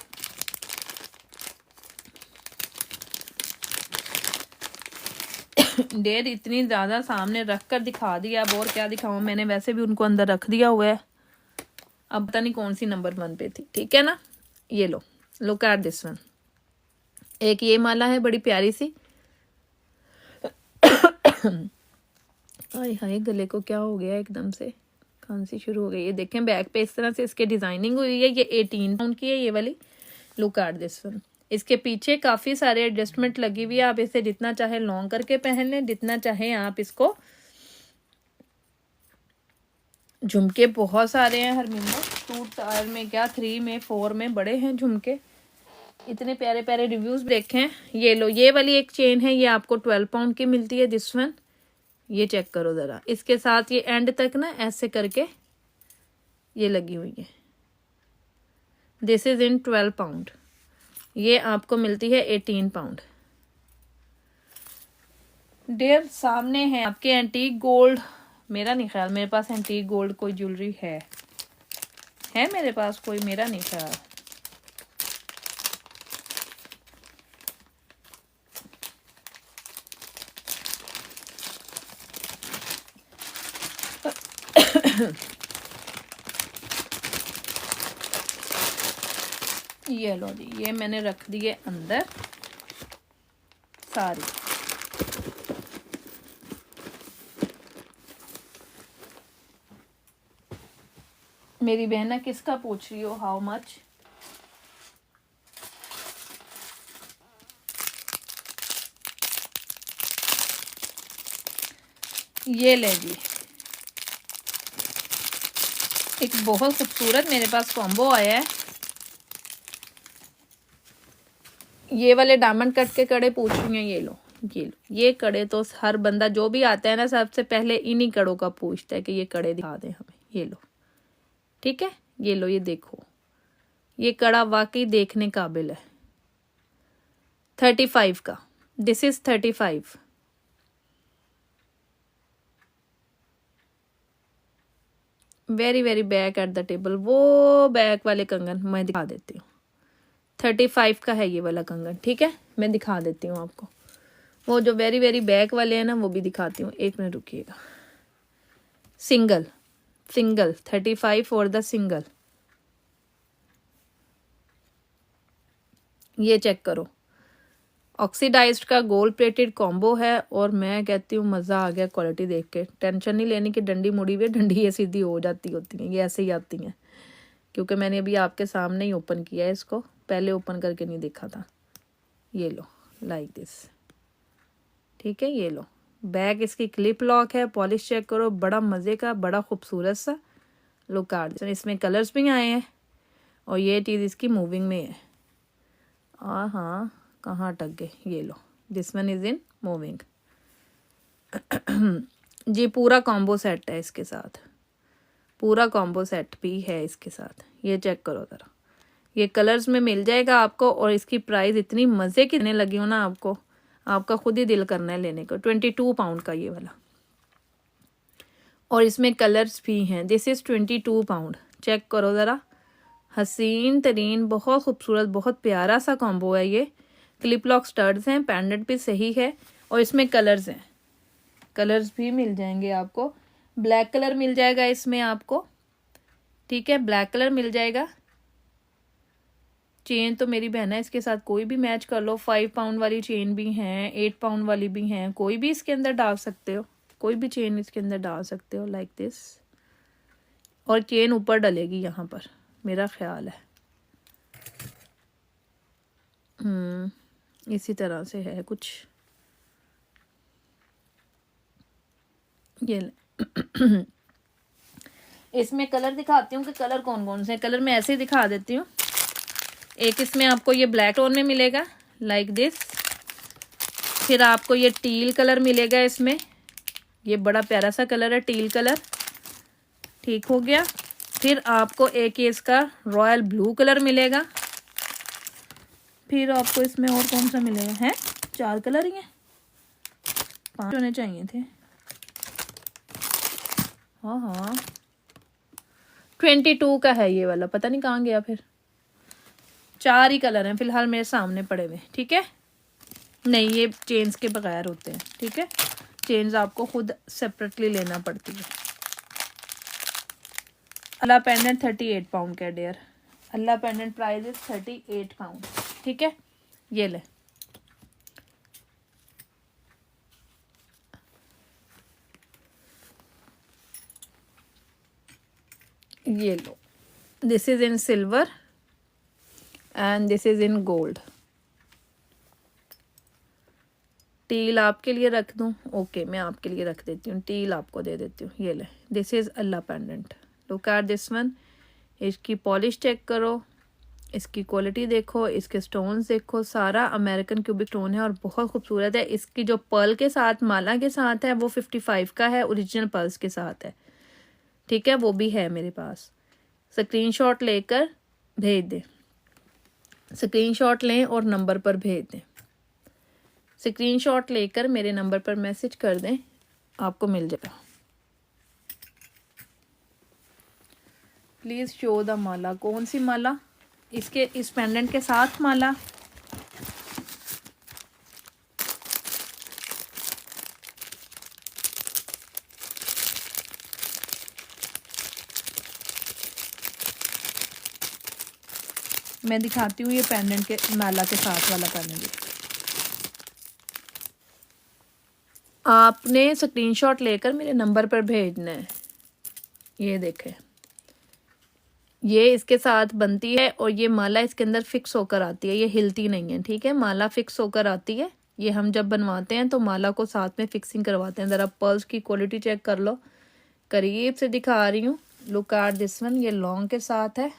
A: डेर इतनी ज़्यादा सामने रख कर दिखा दिया, अब और क्या दिखाऊँ, मैंने वैसे भी उनको अंदर रख दिया हुआ है, अब पता नहीं कौन सी नंबर 1 पे थी, ठीक है ना। ये लो, लुक एट दिस वन। एक ये माला है बड़ी प्यारी सी। हाय हाय, गले को क्या हो गया, एकदम से खांसी शुरू हो गई। ये देखें, बैक पे इस तरह से इसके डिज़ाइनिंग हुई है। ये 18 पाउंड की है ये वाली। Look at this one. इसके पीछे काफ़ी सारे एडजस्टमेंट लगी हुई है, आप इसे जितना चाहे लॉन्ग करके पहन लें, जितना चाहे आप इसको। झुमके बहुत सारे हैं हरमिंदर, 2 टायर में क्या, 3 में 4 में बड़े हैं झुमके। इतने प्यारे प्यारे रिव्यूज़ देखें। ये लो, ये वाली एक चेन है, ये आपको 12 पाउंड की मिलती है, दिस वन। ये चेक करो ज़रा, इसके साथ ये एंड तक ना ऐसे करके ये लगी हुई है। This is in 12 pound. ये आपको मिलती है 18 पाउंड। डेयर सामने है आपके एंटीक गोल्ड। मेरा नहीं ख्याल मेरे पास एंटीक गोल्ड कोई ज्वेलरी है मेरे पास कोई, मेरा नहीं ख्याल। ये लो जी, ये मैंने रख दिए अंदर सारी। मेरी बहना किसका पूछ रही हो, हाउ मच? ये ले जी, एक बहुत खूबसूरत मेरे पास कॉम्बो आया है। ये वाले डायमंड कट के कड़े पूछ रही हैं, ये लो ये लो। ये कड़े तो हर बंदा जो भी आता है ना, सबसे पहले इन्हीं कड़ों का पूछता है कि ये कड़े दिखा दें हमें। ये लो, ठीक है, ये लो, ये देखो, ये कड़ा वाकई देखने काबिल है। 35 का, this is 35। Very very back at the table, वो बैक वाले कंगन मैं दिखा देती हूँ। 35 का है ये वाला कंगन, ठीक है, मैं दिखा देती हूँ आपको। वो जो वेरी वेरी बैक वाले हैं ना, वो भी दिखाती हूँ, एक मिनट रुकिएगा। Single 35 for the single. ये चेक करो, ऑक्सीडाइज्ड का गोल्ड प्लेटेड कॉम्बो है। और मैं कहती हूँ मज़ा आ गया क्वालिटी देख के। टेंशन नहीं लेनी कि डंडी मुड़ी हुई, डंडी ये सीधी हो जाती होती हैं, ये ऐसे ही आती हैं, क्योंकि मैंने अभी आपके सामने ही ओपन किया है इसको, पहले ओपन करके नहीं देखा था। ये लो, लाइक दिस, ठीक है। ये लो, बैक इसकी क्लिप लॉक है, पॉलिश चेक करो, बड़ा मज़े का, बड़ा खूबसूरत सा लुक कार्ड। इसमें कलर्स भी आए हैं और ये चीज़ इसकी मूविंग में है। हाँ, कहाँ अटक गए, ये लो, this one is in moving. जी पूरा कॉम्बो सेट है इसके साथ, पूरा कॉम्बो सेट भी है इसके साथ। ये चेक करो ज़रा, ये कलर्स में मिल जाएगा आपको। और इसकी प्राइस इतनी मज़े की देने लगी हो ना आपको, आपका खुद ही दिल करना है लेने को। 22 पाउंड का ये वाला, और इसमें कलर्स भी हैं। This is 22 pound. चेक करो ज़रा, हसीन तरीन, बहुत खूबसूरत, बहुत प्यारा सा कॉम्बो है ये। क्लिप लॉक स्टड्स हैं, पेंडेंट भी सही है, और इसमें कलर्स हैं, कलर्स भी मिल जाएंगे आपको। ब्लैक कलर मिल जाएगा इसमें आपको, ठीक है, ब्लैक कलर मिल जाएगा। चेन तो मेरी बहन है, इसके साथ कोई भी मैच कर लो। 5 पाउंड वाली चेन भी हैं, 8 पाउंड वाली भी हैं, कोई भी इसके अंदर डाल सकते हो, कोई भी चेन इसके अंदर डाल सकते हो, लाइक दिस। और चेन ऊपर डलेगी यहाँ पर, मेरा ख्याल है। इसी तरह से है कुछ। ये इसमें कलर दिखाती हूँ कि कलर कौन कौन से हैं। कलर मैं ऐसे ही दिखा देती हूँ। एक इसमें आपको ये ब्लैक टोन में मिलेगा, लाइक दिस। फिर आपको ये टील कलर मिलेगा इसमें, ये बड़ा प्यारा सा कलर है, टील कलर, ठीक हो गया। फिर आपको एक ये इसका रॉयल ब्लू कलर मिलेगा। फिर आपको इसमें और कौन सा मिलेगा, है 4 कलर ही हैं, 5 होने चाहिए थे। हाँ 22 का है ये वाला, पता नहीं कहाँ गया फिर। 4 ही कलर हैं फिलहाल मेरे सामने पड़े हुए, ठीक है। नहीं, ये चेन्स के बगैर होते हैं, ठीक है, चेन्स आपको खुद सेपरेटली लेना पड़ती है। अल्लाह पेंडेंट 38 पाउंड का dear, Allah pendant price is 38 pound, ठीक है। ये ले, ये लो, this is in silver and this is in gold. Teal आपके लिए रख दूं? ओके, मैं आपके लिए रख देती हूँ, टील आपको दे देती हूँ। ये ले, this is Allah pendant, look at this one. इसकी पॉलिश चेक करो, इसकी क्वालिटी देखो, इसके स्टोन्स देखो, सारा अमेरिकन क्यूबिक स्टोन है और बहुत खूबसूरत है। इसकी जो पर्ल के साथ, माला के साथ है, वो 55 का है, ओरिजिनल पर्ल्स के साथ है, ठीक है, वो भी है मेरे पास। स्क्रीनशॉट लेकर भेज दें, स्क्रीनशॉट लें और नंबर पर भेज दें। स्क्रीनशॉट लेकर मेरे नंबर पर मैसेज कर दें, आपको मिल जाएगा। प्लीज़ शो द माला। कौन सी माला? इसके इस पेंडेंट के साथ माला, मैं दिखाती हूँ ये पेंडेंट के माला के साथ वाला पेंडेंट। आपने स्क्रीनशॉट लेकर मेरे नंबर पर भेजना है। ये देखें, ये इसके साथ बनती है और ये माला इसके अंदर फिक्स होकर आती है, ये हिलती नहीं है, ठीक है। माला फिक्स होकर आती है। ये हम जब बनवाते हैं तो माला को साथ में फिक्सिंग करवाते हैं। ज़रा पर्ल्स की क्वालिटी चेक कर लो, करीब से दिखा रही हूँ। लुक एट दिस वन, ये लॉन्ग के साथ है।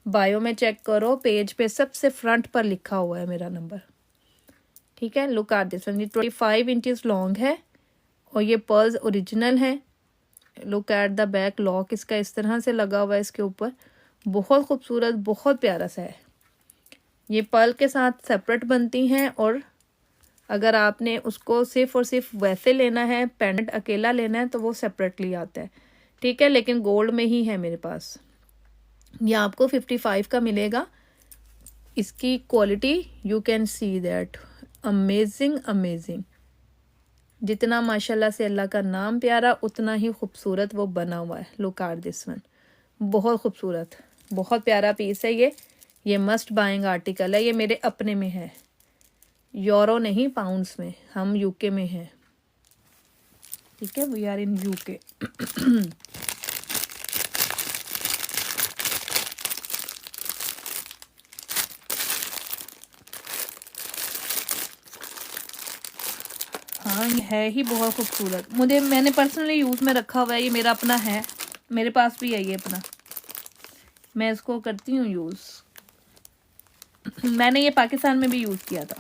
A: बायो में चेक करो, पेज पे सबसे फ्रंट पर लिखा हुआ है मेरा नंबर, ठीक है। लुक एट दिस वन, ये 25 इंचेस लॉन्ग है और ये पर्ल्स ओरिजिनल है। Look at the back, lock इसका इस तरह से लगा हुआ है इसके ऊपर, बहुत खूबसूरत, बहुत प्यारा सा है। ये पर्ल के साथ सेपरेट बनती हैं और अगर आपने उसको सिर्फ और सिर्फ वैसे लेना है, पेंडेंट अकेला लेना है, तो वो सेपरेटली आता है, ठीक है। लेकिन गोल्ड में ही है मेरे पास। ये आपको 55 का मिलेगा। इसकी quality you can see that, amazing amazing. जितना माशाल्लाह से अल्लाह का नाम प्यारा, उतना ही खूबसूरत वो बना हुआ है। लुक एट दिस वन, बहुत खूबसूरत, बहुत प्यारा पीस है ये मस्ट बाइंग आर्टिकल है। ये मेरे अपने में है, यूरो नहीं पाउंड्स में, हम यूके में हैं, ठीक है। We are in UK. हाँ, ये है ही बहुत खूबसूरत। मैंने पर्सनली यूज़ में रखा हुआ है, ये मेरा अपना है, मेरे पास भी है ये अपना, मैं इसको करती हूँ यूज़। मैंने ये पाकिस्तान में भी यूज़ किया था,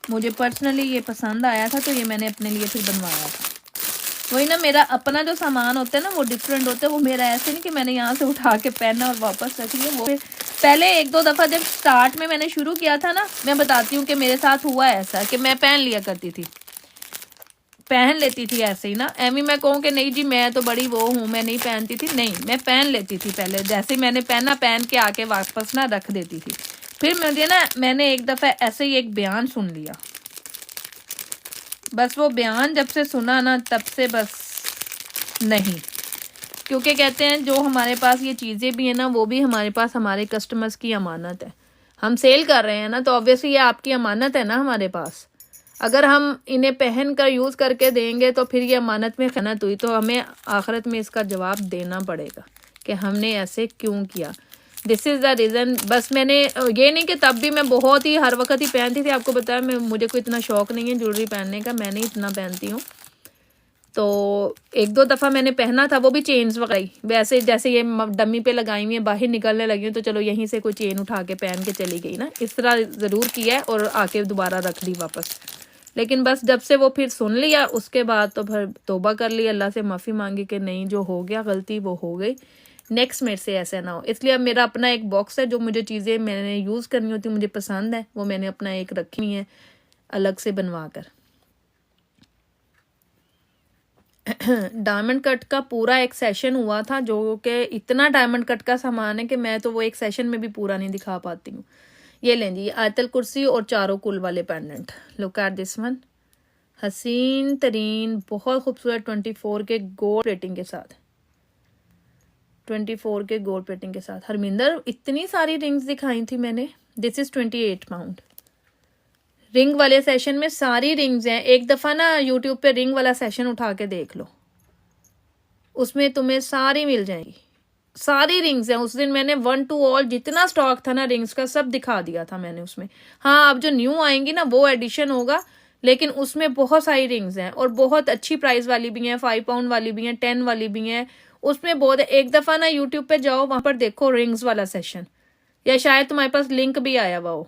A: मुझे पर्सनली ये पसंद आया था, तो ये मैंने अपने लिए फिर बनवाया था। वही ना, मेरा अपना जो सामान होता है ना वो डिफरेंट होता है। वो मेरा ऐसे नहीं कि मैंने यहाँ से उठा के पहना और वापस रख लिया। वो पहले एक दो दफ़ा जब स्टार्ट में मैंने शुरू किया था ना, मैं बताती हूँ कि मेरे साथ हुआ ऐसा कि मैं पहन लिया करती थी, पहन लेती थी ऐसे ही ना। एमी मैं कहूँ कि नहीं जी मैं तो बड़ी वो हूँ, मैं नहीं पहनती थी, नहीं, मैं पहन लेती थी पहले। जैसे मैंने पहना, पहन के आके वापस ना रख देती थी। फिर मैंने एक दफ़ा ऐसे ही एक बयान सुन लिया, बस वो बयान जब से सुना ना, तब से बस नहीं। क्योंकि कहते हैं जो हमारे पास ये चीज़ें भी हैं ना, वो भी हमारे पास हमारे कस्टमर्स की अमानत है। हम सेल कर रहे हैं ना, तो ऑब्वियसली ये आपकी अमानत है ना हमारे पास। अगर हम इन्हें पहन कर यूज़ करके देंगे तो फिर ये अमानत में खयानत हुई, तो हमें आखिरत में इसका जवाब देना पड़ेगा कि हमने ऐसे क्यों किया। This is the reason. बस मैंने ये नहीं कि तब भी मैं बहुत ही हर वक्त ही पहनती थी, आपको बताया मुझे कोई इतना शौक़ नहीं है ज्वेलरी पहनने का, मैं नहीं इतना पहनती हूँ। तो एक दो दफ़ा मैंने पहना था, वो भी चेन्स वगैरह वैसे जैसे ये डमी पे लगाई हुई है, बाहर निकलने लगी हूँ तो चलो यहीं से कोई चेन उठा के पहन के चली गई ना, इस तरह ज़रूर किया है और आके दोबारा रख दी वापस। लेकिन बस जब से वो फिर सुन लिया, उसके बाद तो फिर तौबा कर ली, अल्लाह से माफ़ी मांगी कि नहीं, जो हो गया गलती वो हो गई, नेक्स्ट मेरे से ऐसा ना हो। इसलिए अब मेरा अपना एक बॉक्स है, जो मुझे चीज़ें मैंने यूज़ करनी होती, मुझे पसंद है, वो मैंने अपना एक रखी हुई है अलग से बनवा कर। डायमंड कट का पूरा एक सेशन हुआ था, जो कि इतना डायमंड कट का सामान है कि मैं तो वो एक सेशन में भी पूरा नहीं दिखा पाती हूँ। ये लें जी, आयतल कुर्सी और चारों कुल वाले pendant. Look at this one, हसीन तरीन, बहुत खूबसूरत 24 के गोल्ड प्लेटिंग के साथ, 24 के गोल्ड प्लेटिंग के साथ। हरमिंदर इतनी सारी रिंग्स दिखाई थी मैंने। This is 28 pound. रिंग वाले सेशन में सारी रिंग्स हैं। एक दफ़ा ना यूट्यूब पे रिंग वाला सेशन उठा के देख लो, उसमें तुम्हें सारी मिल जाएगी, सारी रिंग्स हैं। उस दिन मैंने 1 to all जितना स्टॉक था ना रिंग्स का, सब दिखा दिया था मैंने उसमें। हाँ, अब जो न्यू आएंगी ना वो एडिशन होगा, लेकिन उसमें बहुत सारी रिंग्स हैं और बहुत अच्छी प्राइस वाली भी हैं, 5 पाउंड वाली भी हैं, 10 वाली भी हैं, उसमें बहुत। एक दफ़ा ना यूट्यूब पे जाओ, वहाँ पर देखो रिंग्स वाला सेशन, या शायद तुम्हारे पास लिंक भी आया हुआ हो।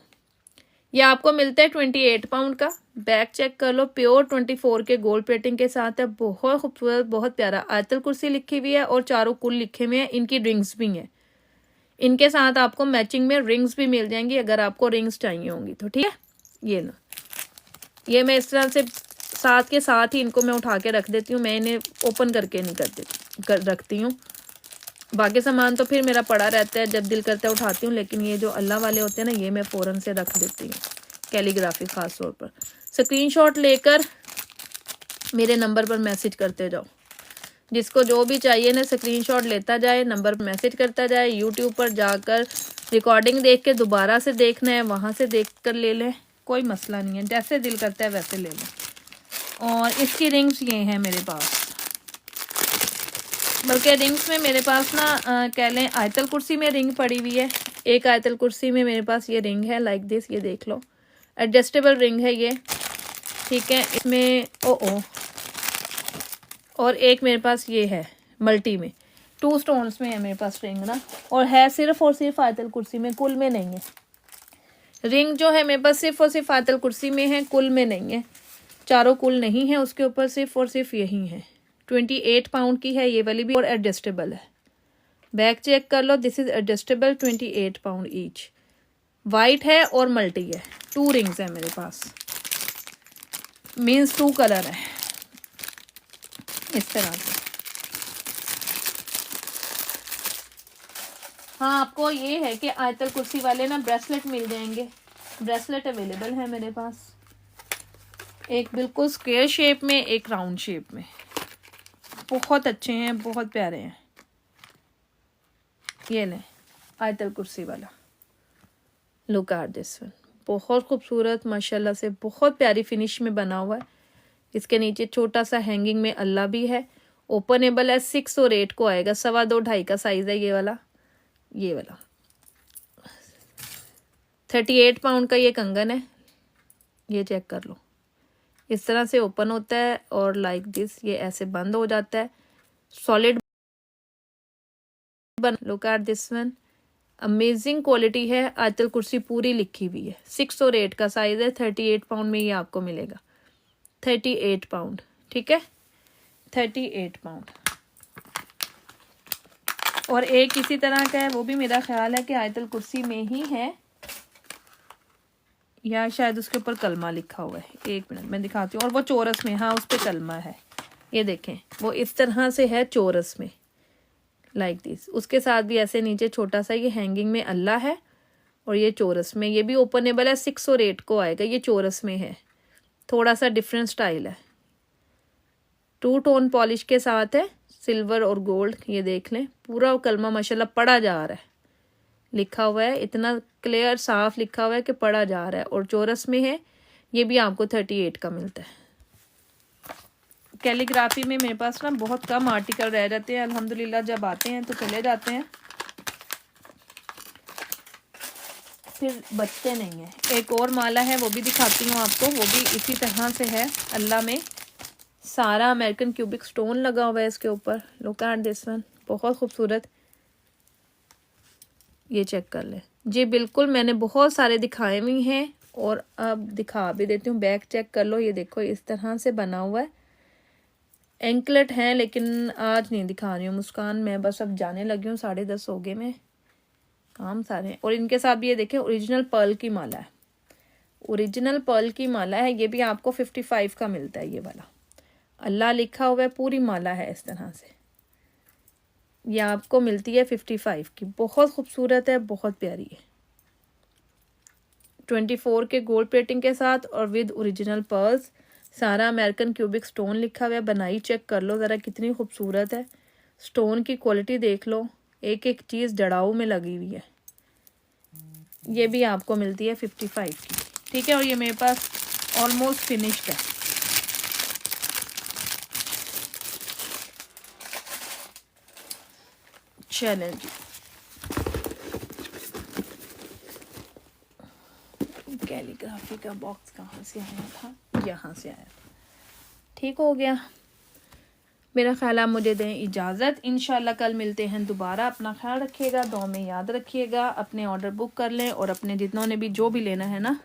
A: ये आपको मिलता है 28 पाउंड का। बैक चेक कर लो, प्योर 24 के गोल्ड प्लेटिंग के साथ है, बहुत खूबसूरत, बहुत प्यारा। आयतल कुर्सी लिखी हुई है और चारों कुल लिखे हुए हैं, इनकी रिंग्स भी हैं। इनके साथ आपको मैचिंग में रिंग्स भी मिल जाएंगी अगर आपको रिंग्स चाहिए होंगी तो, ठीक है। ये ना, ये मैं इस तरह से साथ के साथ ही इनको मैं उठा के रख देती हूँ, मैं इन्हें ओपन करके नहीं रखती हूँ। बाकी सामान तो फिर मेरा पड़ा रहता है, जब दिल करता है उठाती हूँ, लेकिन ये जो अल्लाह वाले होते हैं ना, ये मैं फ़ौरन से रख देती हूँ, कैलीग्राफी ख़ास तौर पर। स्क्रीनशॉट लेकर मेरे नंबर पर मैसेज करते जाओ। जिसको जो भी चाहिए ना स्क्रीनशॉट लेता जाए, नंबर पर मैसेज करता जाए। यूट्यूब पर जाकर रिकॉर्डिंग देख के दोबारा से देखना है, वहाँ से देख कर ले लें, कोई मसला नहीं है, जैसे दिल करता है वैसे ले लें। और इसकी रिंग्स ये हैं मेरे पास, बल्कि रिंग्स में मेरे पास ना कह लें आयतल कुर्सी में रिंग पड़ी हुई है। एक आयतल कुर्सी में मेरे पास ये रिंग है लाइक दिस, ये देख लो, एडजस्टेबल रिंग है ये, ठीक है। इसमें ओ और एक मेरे पास ये है मल्टी में, 2 स्टोन्स में है मेरे पास रिंग ना, और है सिर्फ और सिर्फ आयतल कुर्सी में, कुल में नहीं है। रिंग जो है मेरे पास सिर्फ और सिर्फ आयतल कुर्सी में है, कुल में नहीं है, चारों कुल नहीं है उसके ऊपर, सिर्फ और सिर्फ यही है। 28 पाउंड की है ये वाली भी, और एडजस्टेबल है। बैक चेक कर लो, this is adjustable, 28 pound each. White है और मल्टी है, 2 रिंग्स है मेरे पास, मीन्स 2 कलर है इस तरह से। हाँ, आपको ये है कि आयतल कुर्सी वाले ना ब्रेसलेट मिल जाएंगे, ब्रेसलेट अवेलेबल है मेरे पास, एक बिल्कुल स्क्वायर शेप में, एक राउंड शेप में, बहुत अच्छे हैं, बहुत प्यारे हैं। ये लें आयतल कुर्सी वाला, लुक एट दिस वन, बहुत खूबसूरत माशाल्लाह से, बहुत प्यारी फिनिश में बना हुआ है। इसके नीचे छोटा सा हैंगिंग में अल्लाह भी है, ओपनेबल है, 6 और 8 को आएगा, 2.25 2.5 का साइज है ये वाला। 38 पाउंड का ये कंगन है, ये चेक कर लो, इस तरह से ओपन होता है और लाइक दिस ये ऐसे बंद हो जाता है, सॉलिड बन। Look at this one, amazing quality है, आयतल कुर्सी पूरी लिखी हुई है, 6 और 8 का साइज है, 38 पाउंड में ये आपको मिलेगा, 38 पाउंड, ठीक है, 38 पाउंड। और एक इसी तरह का है, वो भी मेरा ख्याल है कि आयतल कुर्सी में ही है, या शायद उसके ऊपर कलमा लिखा हुआ है, 1 मिनट मैं दिखाती हूँ। और वो चौरस में, हाँ उस पर कलमा है, ये देखें वो इस तरह से है चौरस में लाइक दिस। उसके साथ भी ऐसे नीचे छोटा सा ये हैंगिंग में अल्लाह है, और ये चौरस में, ये भी ओपनेबल है, 6 और 8 को आएगा, ये चौरस में है, थोड़ा सा डिफरेंट स्टाइल है, 2 टोन पॉलिश के साथ है, सिल्वर और गोल्ड। ये देख लें पूरा कलमा माशाल्लाह पढ़ा जा रहा है, लिखा हुआ है, इतना क्लियर साफ लिखा हुआ है कि पढ़ा जा रहा है, और चौरस में है। ये भी आपको 38 का मिलता है। कैलीग्राफी में मेरे पास ना बहुत कम आर्टिकल रह जाते हैं, अल्हम्दुलिल्लाह जब आते हैं तो चले जाते हैं, फिर बचते नहीं है। एक और माला है वो भी दिखाती हूँ आपको, वो भी इसी तरह से है, अल्लाह में सारा अमेरिकन क्यूबिक स्टोन लगा हुआ है इसके ऊपर। लुक एट दिस वन, बहुत खूबसूरत, ये चेक कर ले जी। बिल्कुल मैंने बहुत सारे दिखाए हुए हैं, और अब दिखा भी देती हूँ, बैक चेक कर लो, ये देखो इस तरह से बना हुआ है। एंकलेट हैं लेकिन आज नहीं दिखा रही हूँ मुस्कान, मैं बस अब जाने लगी हूँ, 10:30 हो गए, मैं काम सारे हैं। और इनके साथ भी ये देखें ओरिजिनल पर्ल की माला है, ओरिजिनल पर्ल की माला है, ये भी आपको 55 का मिलता है। ये वाला अल्लाह लिखा हुआ है, पूरी माला है इस तरह से, ये आपको मिलती है 55 की, बहुत खूबसूरत है, बहुत प्यारी है, 24 के गोल्ड प्लेटिंग के साथ और विद ओरिजिनल पर्ल्स, सारा अमेरिकन क्यूबिक स्टोन लिखा हुआ है। बनाई चेक कर लो ज़रा कितनी खूबसूरत है, स्टोन की क्वालिटी देख लो, एक एक चीज़ जड़ाऊ में लगी हुई है। ये भी आपको मिलती है 55 की, ठीक है। और ये मेरे पास ऑलमोस्ट फिनिश्ड है। चलें जी, कैलीग्राफी का बॉक्स कहाँ से आया था, यहाँ से आया था, ठीक हो गया। मेरा ख्याल है मुझे दें इजाज़त, इंशाल्लाह कल मिलते हैं दोबारा। अपना ख्याल रखिएगा, दुआ में याद रखिएगा, अपने ऑर्डर बुक कर लें, और अपने जितनों ने भी जो भी लेना है ना,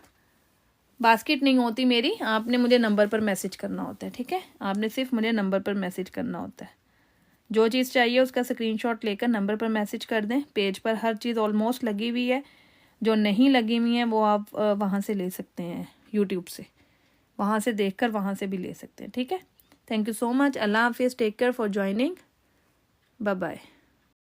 A: बास्केट नहीं होती मेरी, आपने मुझे नंबर पर मैसेज करना होता है, ठीक है, आपने सिर्फ मुझे नंबर पर मैसेज करना होता है। जो चीज़ चाहिए उसका स्क्रीनशॉट लेकर नंबर पर मैसेज कर दें। पेज पर हर चीज़ ऑलमोस्ट लगी हुई है, जो नहीं लगी हुई है वो आप वहाँ से ले सकते हैं, यूट्यूब से, वहाँ से देखकर वहाँ से भी ले सकते हैं, ठीक है। थैंक यू सो मच, अल्लाह हाफिज़, take care for joining, bye bye.